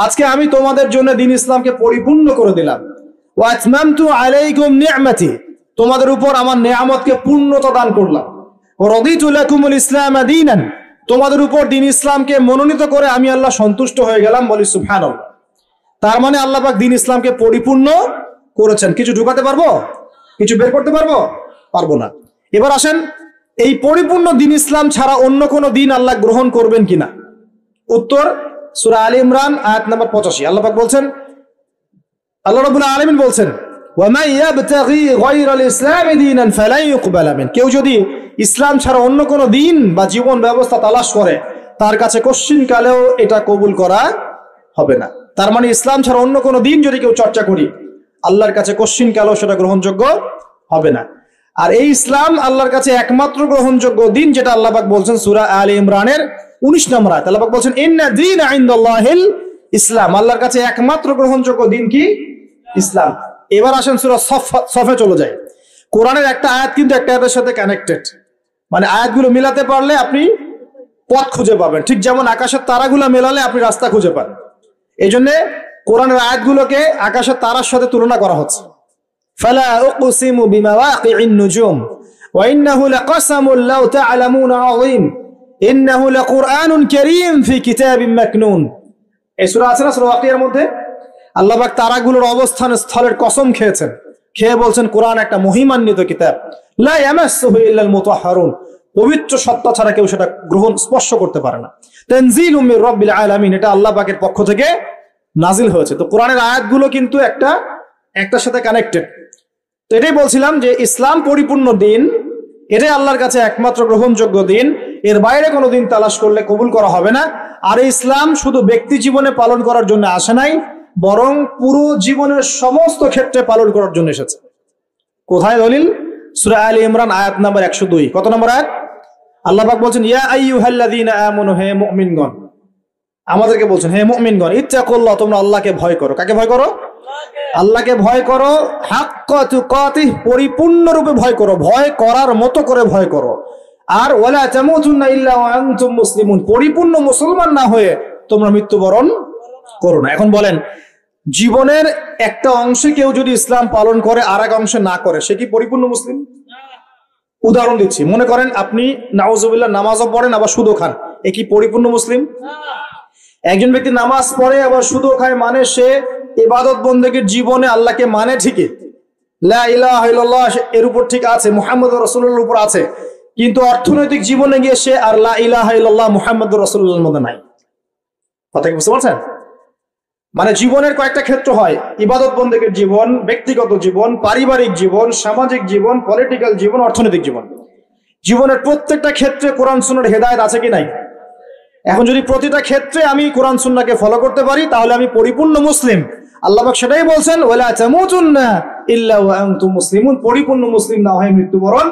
আজকে আমি তোমাদের জন্য দিন ইসলামকে পরিপূর্ণ করে দিলাম। ওয়া আতমামতু আলাইকুম নি'মাতি, তোমাদের উপর আমার নেয়ামতকে পূর্ণতা দান করলাম। ওয়া রাদিতু লাকুমুল ইসলাম দীনান, তোমাদের উপর দিন ইসলামকে মনোনীত করে আমি আল্লাহ সন্তুষ্ট হয়ে গেলাম। বলি সুবহানাল্লাহ। তার মানে আল্লাহ পাক দিন ইসলামকে পরিপূর্ণ করেছেন। কিছু ঢুকাতে পারবো? কিছু বের করতে পারবো? পারবো না। এবার আসেন, এই পরিপূর্ণ দিন ইসলাম ছাড়া অন্য কোন দিন আল্লাহ গ্রহণ করবেন কিনা? উত্তর সূরা আলে ইমরান আয়াত নম্বর 85। আল্লাহ পাক বলছেন, আল্লাহ রাব্বুল আলামিন বলছেন, ওয়া মান ইয়াবতাগি গায়রাল ইসলামি দীনান ফালা ইউকবালা মিন, কেউ যদি ইসলাম ছাড়া অন্য কোন দিন বা জীবন ব্যবস্থা তালাশ করে, তার কাছে কোশ্চিন কালেও এটা কবুল করা হবে না। তার মানে ইসলাম ছাড়া অন্য কোন দিন যদি কেউ চর্চা করি, আল্লাহর কাছে কোশ্চিন কালেও সেটা গ্রহণযোগ্য হবে না। আর এই ইসলাম আল্লাহর কাছে একমাত্র গ্রহণযোগ্য দিন, যেটা আল্লাহ পাক বলছেন সূরা আলে ইমরানের 19 নম্বর আয়াত। আল্লাহ পাক বলছেন, ইন্না দীনা ইনদাল্লাহিল ইসলাম, আল্লাহর কাছে একমাত্র গ্রহণযোগ্য দিন কি? ইসলাম। এবার আসেন সূরা সফে চলে যায়। কোরআনের একটা আয়াত কিন্তু একটা আয়াতের সাথে কানেক্টেড, মানে আয়াতগুলো মিলাতে পারলে আপনি পথ খুঁজে পাবেন, ঠিক যেমন আকাশের তারাগুলো মেলালে আপনি রাস্তা খুঁজে পান। এই জন্য কোরআনের আয়াতগুলোকে আকাশের তারার সাথে তুলনা করা হচ্ছে। ফালা উকসিমু বিমাওয়াকিন নুজুম ওয়া ইন্নাহু লাকাসামুন লাউ তা'লামুনা আযীম ইন্নাহু লাকুরআনুন কারীম ফি কিতাবিন মাকনুন। এই সূরা আছে না, সূরা ওয়াকিয়ার মধ্যে আল্লাহ পাক তারাগুলোর অবস্থান স্থলের কসম খেয়েছেন, খেয়ে বলছেন কোরআন একটা মহিমান্বিত কিতাব, লা ইয়ামাসসুহু ইল্লাল মুতাহহারুন, পবিত্র সত্তা ছাড়া কেউ সেটা গ্রহণ স্পর্শ করতে পারে না। তানজিলুম মির রাব্বিল আলামিন, এটা আল্লাহ পাকের পক্ষ থেকে নাজিল হয়েছে। তো কোরআনের আয়াতগুলো কিন্তু একটার সাথে কানেক্টেড। তো এটাই বলছিলাম যে ইসলাম পরিপূর্ণ দিন, এটাই আল্লাহর কাছে একমাত্র গ্রহণযোগ্য দিন। এর বাইরে কোনো দিন তালাশ করলে কবুল করা হবে না। আর ইসলাম শুধু ব্যক্তি জীবনে পালন করার জন্য আসে নাই, বরং পুরো জীবনের সমস্ত ক্ষেত্রে পালন করার জন্য এসেছে। কোথায় দলিল? সূরা আলে ইমরান আয়াত নাম্বার 102। কত নম্বর আয়াত? আল্লাহ পাক বলছেন, ইয়া আইয়ুহাল্লাযীনা আমানু, হে মুমিনগণ, আমাদেরকে বলছেন হে মুমিনগণ, ইত্তাকুল্লাহ, তোমরা আল্লাহকে ভয় করো। কাকে ভয় করো? আল্লাহকে ভয় করো। হাক্কা তুকাতিহ, পরিপূর্ণরূপে ভয় করো, ভয় করার মতো করে ভয় করো। আর ওয়ালা তামুতুন্না ইল্লা ওয়া আনতুম মুসলিমুন, পরিপূর্ণ মুসলমান না হয়ে তোমরা মৃত্যুবরণ করো না। এখন বলেন, জীবনের একটা অংশে কেউ যদি ইসলাম পালন করে আর এক অংশে না করে, সে কি পরিপূর্ণ মুসলিম? উদাহরণ দিচ্ছি, মনে করেন আপনি নাউজুবিল্লাহ নামাজও পড়েন আবার সুদও খান, এ কি পরিপূর্ণ মুসলিম? একজন ব্যক্তি নামাজ পড়ে আবার সুদও খায়, মানে সে ইবাদত বন্দেগীর জীবনে আল্লাহকে মানে ঠিকই, লা ইলাহা ইল্লাল্লাহ এর উপর ঠিক আছে, মুহাম্মদুর রাসূলুল্লাহর উপর আছে, কিন্তু অর্থনৈতিক জীবনে গিয়ে সে আর লা ইলাহা ইল্লাল্লাহ মুহাম্মদুর রাসূলুল্লাহর মধ্যে নাই। কথা কি বুঝতে পারছেন? মানে জীবনের কয়েকটা ক্ষেত্র হয়, ইবাদত বন্দেগীর জীবন, ব্যক্তিগত জীবন, পারিবারিক জীবন, সামাজিক জীবন, পলিটিক্যাল জীবন, অর্থনৈতিক জীবন। জীবনের প্রত্যেকটা ক্ষেত্রে কোরআন সুন্নাহর হেদায়েত আছে কি নাই? এখন যদি প্রতিটা ক্ষেত্রে আমি কোরআন সুন্নাহকে ফলো করতে পারি, তাহলে আমি পরিপূর্ণ মুসলিম। আল্লাহ পাক সেটাই বলছেন, ওয়ালা তামুতুন্না ইল্লা ওয়া আনতুম মুসলিমুন, পরিপূর্ণ মুসলিম না হয়ে মৃত্যুবরণ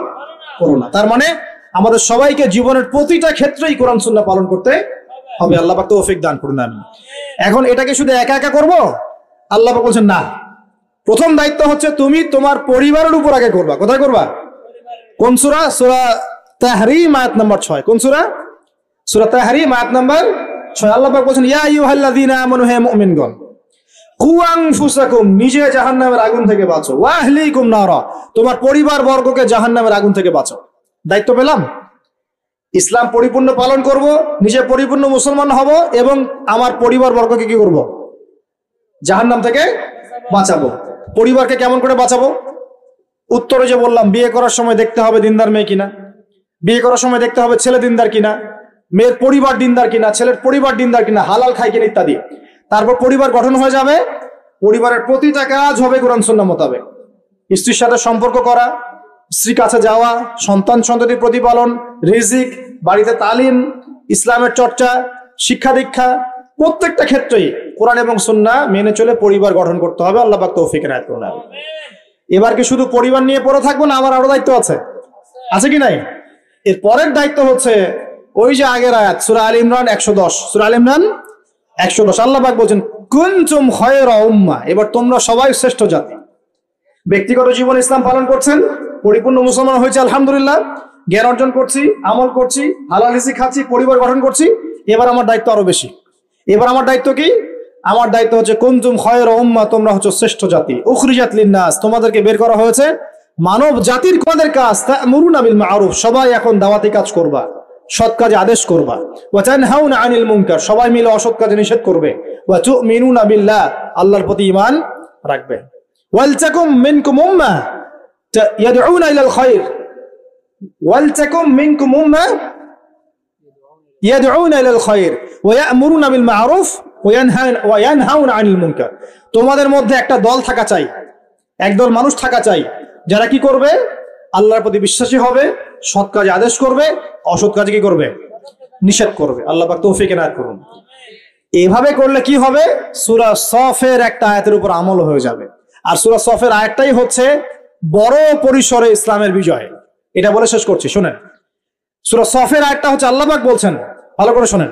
করো না। তার মানে আমাদের সবাইকে জীবনের প্রতিটা ক্ষেত্রেই কোরআন সুন্নাহ পালন করতে হবে। আল্লাহ পাক তৌফিক দান করুন। আমিন। এখন এটাকে শুধু একা একা করব? আল্লাহ পাক বলছেন না, প্রথম দায়িত্ব হচ্ছে তুমি তোমার পরিবারের উপর আগে করবা। কোথায় করবা? কোন সূরা? সূরা তাহরীম আয়াত নাম্বার 6। কোন সূরা? সূরা তাহরীম আয়াত নাম্বার 6। আল্লাহ পাক বলছেন, ইয়া আইয়ুহাল্লাযীনা আমানু, হে মুমিনগণ, কু আনফুসাকুম, নিজে জাহান্নামের আগুন থেকে বাঁচো, ওয়া আহলিকুম নারা, তোমার পরিবার বর্গকে জাহান্নামের আগুন থেকে বাঁচো। দায়িত্ব পেলাম, ইসলাম পরিপূর্ণ পালন করব, নিজে পরিপূর্ণ মুসলমান হব, এবং আমার পরিবার বর্গকে কি করব? জাহান্নাম থেকে বাঁচাবো। পরিবারকে কেমন করে বাঁচাবো? উত্তরে যে বললাম, বিয়ে করার সময় দেখতে হবে দিনদার মেয়ে কিনা, বিয়ে করার সময় দেখতে হবে ছেলে দিনদার কিনা, মেয়ের পরিবার দিনদার কিনা, ছেলের পরিবার দিনদার কিনা, হালাল খায় কিনা ইত্যাদি। তারপর পরিবার গঠন হয়ে যাবে, পরিবারের প্রতিটা কাজ হবে কোরআন সুন্নাহ মোতাবেক। স্ত্রীর সাথে সম্পর্ক করা, স্ত্রীর কাছে যাওয়া, সন্তান সন্ততির প্রতিপালন, রিজিক, বাড়িতে তালিম, ইসলামের চর্চা, শিক্ষা দীক্ষা, প্রত্যেকটা ক্ষেত্রেই কোরআন এবং সুন্নাহ মেনে চলে পরিবার গঠন করতে হবে। আল্লাহ পাক তৌফিক এনায়েত করুন। এবার কি শুধু পরিবার নিয়ে পড়ে থাকবো না, আমার আরো দায়িত্ব আছে কি নাই? এর পরের দায়িত্ব হচ্ছে ওই যে আগের আয়াত সূরা আলে ইমরান 110, সূরা আলে ইমরান 110 আল্লাহ পাক বলছেন কুনতুম খায়রা উম্মাহ, এবার তোমরা সবাই শ্রেষ্ঠ জাতি। ব্যক্তিগত জীবন ইসলাম পালন করছেন, পরিপূর্ণ মুসলমান হয়েছে আলহামদুলিল্লাহ, জ্ঞান অর্জন করছি, আমল করছি, হালাল রিজিক খাচ্ছি, পরিবার গঠন করছি। এবার আমার দায়িত্ব আরো বেশি। এবার আমার দায়িত্ব কি? আমার দায়িত্ব হচ্ছে কুনতুম খায়রা উম্মাহ, তোমরা হচ্ছে শ্রেষ্ঠ জাতি। উখরিজাত লিন-নাস, তোমাদেরকে বের করা হয়েছে মানব জাতির। তোমাদের কাজ তা'মুরুনা বিল মা'রুফ, সবাই এখন দাওয়াতি কাজ করবা, সৎ কাজে আদেশ করবা। ওয়া তানহাউনা আনিল মুনকার, সবাই মিলে অসৎ কাজে নিষেধ করবে। ওয়া তু'মিনুনা বিল্লাহ, আল্লাহর প্রতি ঈমান রাখবে। ওয়াল তাকুম মিনকুম উম্মাহ ইয়াদউনা ইলাল খায়র, ওয়াল তাকুম মিনকুম উম্মাহ ইয়াদউনা ইলাল খায়র ওয়া ইয়া'মুরুনা বিল মা'রুফ ওয়া ইয়ানহাউনা আনিল মুনকার। তোমাদের মধ্যে একটা দল থাকা চাই, একদল মানুষ থাকা চাই, যারা কি করবে? আল্লাহর প্রতি বিশ্বাসী হবে, সৎ কাজে আদেশ করবে, অসৎ কাজে কি করবে? নিষেধ করবে। আল্লাহ পাক তৌফিক এনায়েত করুন। এভাবে করলে কি হবে? সূরা সফের একটা আয়াতের উপর আমল হয়ে যাবে। আর সূরা সফের আয়াতটাই হচ্ছে বড় পরিসরে ইসলামের বিজয়। এটা বলে শেষ করছি, শুনেন। সূরা সফের আয়াতটা হচ্ছে আল্লাহ পাক বলছেন, ভালো করে শুনেন।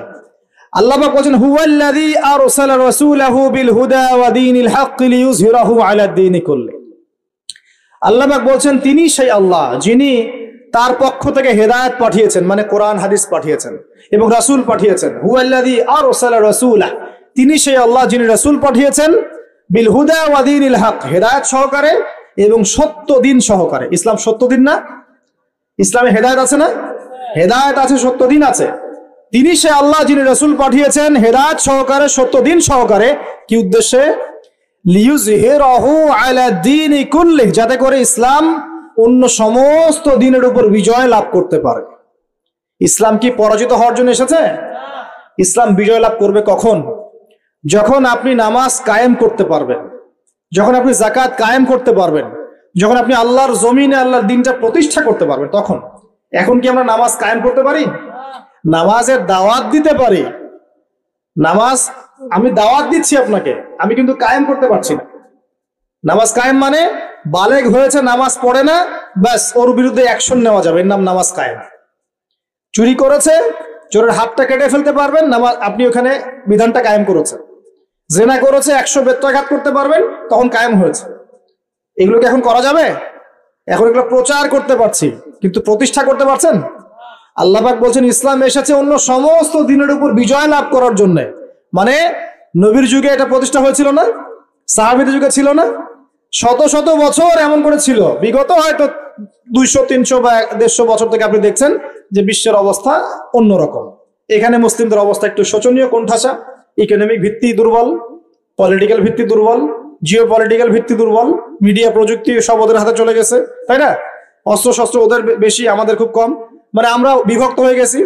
আল্লাহ পাক বলছেন হুয়াল্লাযী আরসালা রাসূলাহু বিল হুদা ওয়া দীনিল হক লিইয়ুযহিরাহু আলা দ্বীনি কুল্লি। আল্লাহ পাক বলছেন তিনি সেই আল্লাহ যিনি তার পক্ষ থেকে হেদায়েত পাঠিয়েছেন, মানে কোরআন হাদিস পাঠিয়েছেন এবং রাসূল পাঠিয়েছেন। হুয়াল্লাযী আরসালা রাসূলাহ, তিনি সেই আল্লাহ যিনি রাসূল পাঠিয়েছেন, বিল হুদা ওয়া দীনিল হক, হেদায়েত সহকারে এবং সত্য দিন সহকারে। ইসলাম সত্য দিন না? ইসলামে হেদায়েত আছে না? হেদায়েত আছে, সত্য দিন আছে। তিনি সে আল্লাহ যিনি রাসূল পাঠিয়েছেন হেদায়েত সহকারে, সত্য দিন সহকারে। কি উদ্দেশ্যে? লিইয়ুযহিরাহু আলা দ্বীনি কুল্লি, যাতে করে ইসলাম অন্য সমস্ত দিনের উপর বিজয় লাভ করতে পারে। ইসলাম কি পরাজিত হওয়ার জন্য এসেছে? ইসলাম বিজয় লাভ করবে কখন? যখন আপনি নামাজ কায়েম করতে পারবেন, যখন আপনি যাকাত কায়েম করতে পারবেন, যখন আপনি আল্লাহর জমিনে আল্লাহর দ্বীনটা প্রতিষ্ঠা করতে পারবেন, তখন। এখন কি আমরা নামাজ কায়েম করতে পারি? নামাজের দাওয়াত দিতে পারি। নামাজ আমি দাওয়াত দিচ্ছি আপনাকে, আমি কিন্তু কায়েম করতে পারছি না। নামাজ কায়েম মানে বালেগ হয়েছে, নামাজ পড়ে না, ব্যাস ওর বিরুদ্ধে অ্যাকশন নেওয়া যাবে, এর নাম নামাজ কায়েম। চুরি করেছে, চোরের হাতটা কেটে ফেলতে পারবেন, নামাজ আপনি ওখানে বিধানটা কায়েম করেছেন। জেনা করেছে, 100 বেত্রাঘাত করতে পারবেন, তখন কায়েম হয়েছে। এগুলো কি এখন করা যাবে? এখন এগুলো প্রচার করতে পারছি, কিন্তু প্রতিষ্ঠা করতে পারছেন? আল্লাহ পাক বলছেন ইসলাম এসেছে অন্য সমস্ত দিনের উপর বিজয় লাভ করার জন্য। মানে নবীর যুগে এটা প্রতিষ্ঠা হয়েছিল না, সাহাবীদের যুগে ছিল না, শত শত বছর এমন করে ছিল। বিগত হয়তো 200, 300 বা 150 বছর থেকে আপনি দেখছেন যে বিশ্বের অবস্থা অন্যরকম। এখানে মুসলিমদের অবস্থা একটু শোচনীয়, কোণঠাসা। ইকোনমিক ভিত্তি দুর্বল, পলিটিক্যাল ভিত্তি দুর্বল, জিও পলিটিক্যাল ভিত্তি দুর্বল, মিডিয়া প্রযুক্তি সব ওদের হাতে চলে গেছে, তাই না? অস্ত্র শস্ত্র ওদের বেশি, আমাদের খুব কম। মানে আমরা বিভক্ত হয়ে গেছি।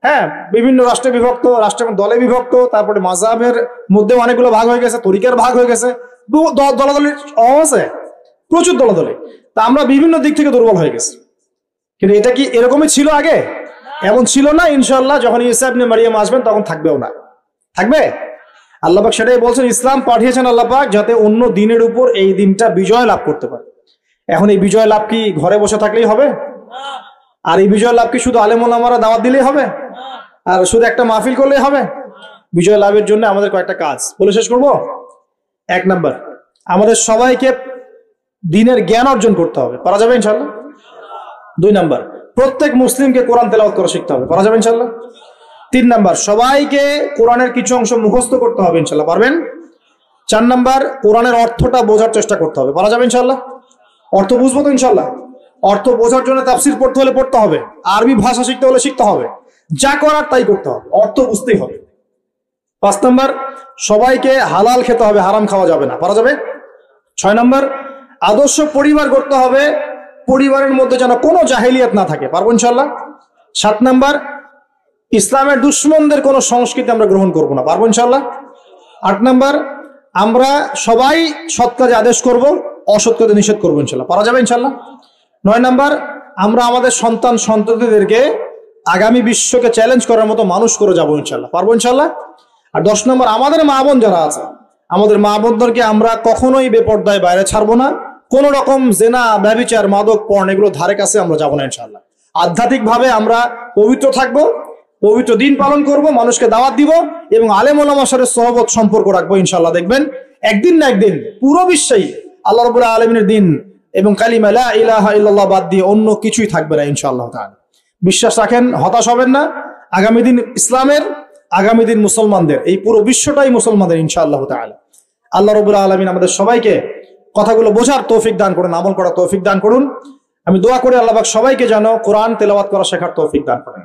হ্যাঁ, বিভিন্ন রাষ্ট্রে বিভক্ত, রাষ্ট্র দলে বিভক্ত, তারপরে মাযহাবের মধ্যে অনেকগুলো ভাগ হয়ে গেছে, তরিকার ভাগ হয়ে গেছে, দলাদলির অভাব আছে, প্রচুর দলাদলি। তা আমরা বিভিন্ন দিক থেকে দুর্বল হয়ে গেছি। কিন্তু এটা কি এরকমই ছিল আগে? এমন ছিল না। ইনশাআল্লাহ যখন ঈসা ইবনে মারইয়াম আসবেন তখন থাকবেও না। থাকবে? আল্লাহ পাক সেটাই বলছেন, ইসলাম পাঠিয়েছেন আল্লাহ পাক যাতে অন্য দিনের উপর এই দিনটা বিজয় লাভ করতে পারে। এখন এই বিজয় লাভ কি ঘরে বসে থাকলেই হবে? আর এই বিজয় লাভ কি শুধু আলেম ওলামারা দাওয়াত দিলেই হবে? আর শুধু একটা মাহফিল করলেই হবে? বিজয় লাভের জন্য আমাদের কয়েকটা কাজ বলে শেষ করব। 1 নাম্বার, আমাদের সবাইকে দ্বীনের জ্ঞান অর্জন করতে হবে। পারা যাবে ইনশাআল্লাহ? 2 নাম্বার, প্রত্যেক মুসলিমকে কোরআন তেলাওয়াত করা শিখতে হবে। পারা যাবে ইনশাআল্লাহ? 3 নাম্বার, সবাইকে কোরআনের কিছু অংশ মুখস্থ করতে হবে। ইনশাআল্লাহ পারবেন? 4 নাম্বার, কোরআনের অর্থটা বোঝার চেষ্টা করতে হবে। পারা যাবে ইনশাআল্লাহ? অর্থ বুঝবো তো ইনশাআল্লাহ? অর্থ বোঝার জন্য তাফসীর পড়তে হলে পড়তে হবে, আরবি ভাষা শিখতে হলে শিখতে হবে, যা করার তাই করতে হবে, অর্থ বুঝতেই হবে। 5 নাম্বার, সবাইকে হালাল খেতে হবে, হারাম খাওয়া যাবে না। পারা যাবে? 6 নাম্বার, আদর্শ পরিবার করতে হবে, পরিবারের মধ্যে যেন কোনো জাহেলিয়াত না থাকে। পারবো ইনশাআল্লাহ? 7 নাম্বার, ইসলামের দুশ্মনদের কোনো সংস্কৃতি আমরা গ্রহণ করব না। পারবো ইনশাআল্লাহ? 8 নাম্বার, আমরা সবাই সৎ কাজে আদেশ করব, অসৎ কাজে নিষেধ করবো ইনশাআল্লাহ। পারা যাবে ইনশাআল্লাহ? 9 নাম্বার, আমরা আমাদের সন্তান সন্ততিদেরকে আগামী বিশ্বকে চ্যালেঞ্জ করার মতো মানুষ করে যাবো ইনশাল্লাহ। পারবো ইনশাল্লাহ। আর 10 নম্বর, আমাদের মা বোন যারা আছে, আমাদের মা বোনদেরকে আমরা কখনোই বেপর্দায় বাইরে ছাড়বো না। কোন রকম জেনা, ব্যভিচার, মাদক, পর্ন এগুলো ধারে কাছে আমরা যাবো না ইনশাল্লাহ। আধ্যাত্মিক ভাবে আমরা পবিত্র থাকবো, পবিত্র দিন পালন করব, মানুষকে দাওয়াত দিব এবং আলেম ওলামার সাথে সহবত সম্পর্ক রাখবো ইনশাল্লাহ। দেখবেন একদিন না একদিন পুরো বিশ্বেই আল্লাহ রাব্বুল আলামিনের দিন এবং কালিমা লা ইলাহা ইল্লাল্লাহ বাদ দিয়ে অন্য কিছুই থাকবে না ইনশাআল্লাহ তাআলা। বিশ্বাস রাখেন, হতাশ হবেন না। আগামী দিন ইসলামের, আগামী দিন মুসলমানদের, এই পুরো বিশ্বটাই মুসলমানদের ইনশাআল্লাহ তাআলা। আল্লাহ রাব্বুল আলামিন আমাদের সবাইকে কথাগুলো বোঝার তৌফিক দান করুন, আমল করার তৌফিক দান করুন। আমি দোয়া করি আল্লাহ পাক সবাইকে যেন কোরআন তেলাওয়াত করা শেখার তৌফিক দান করেন।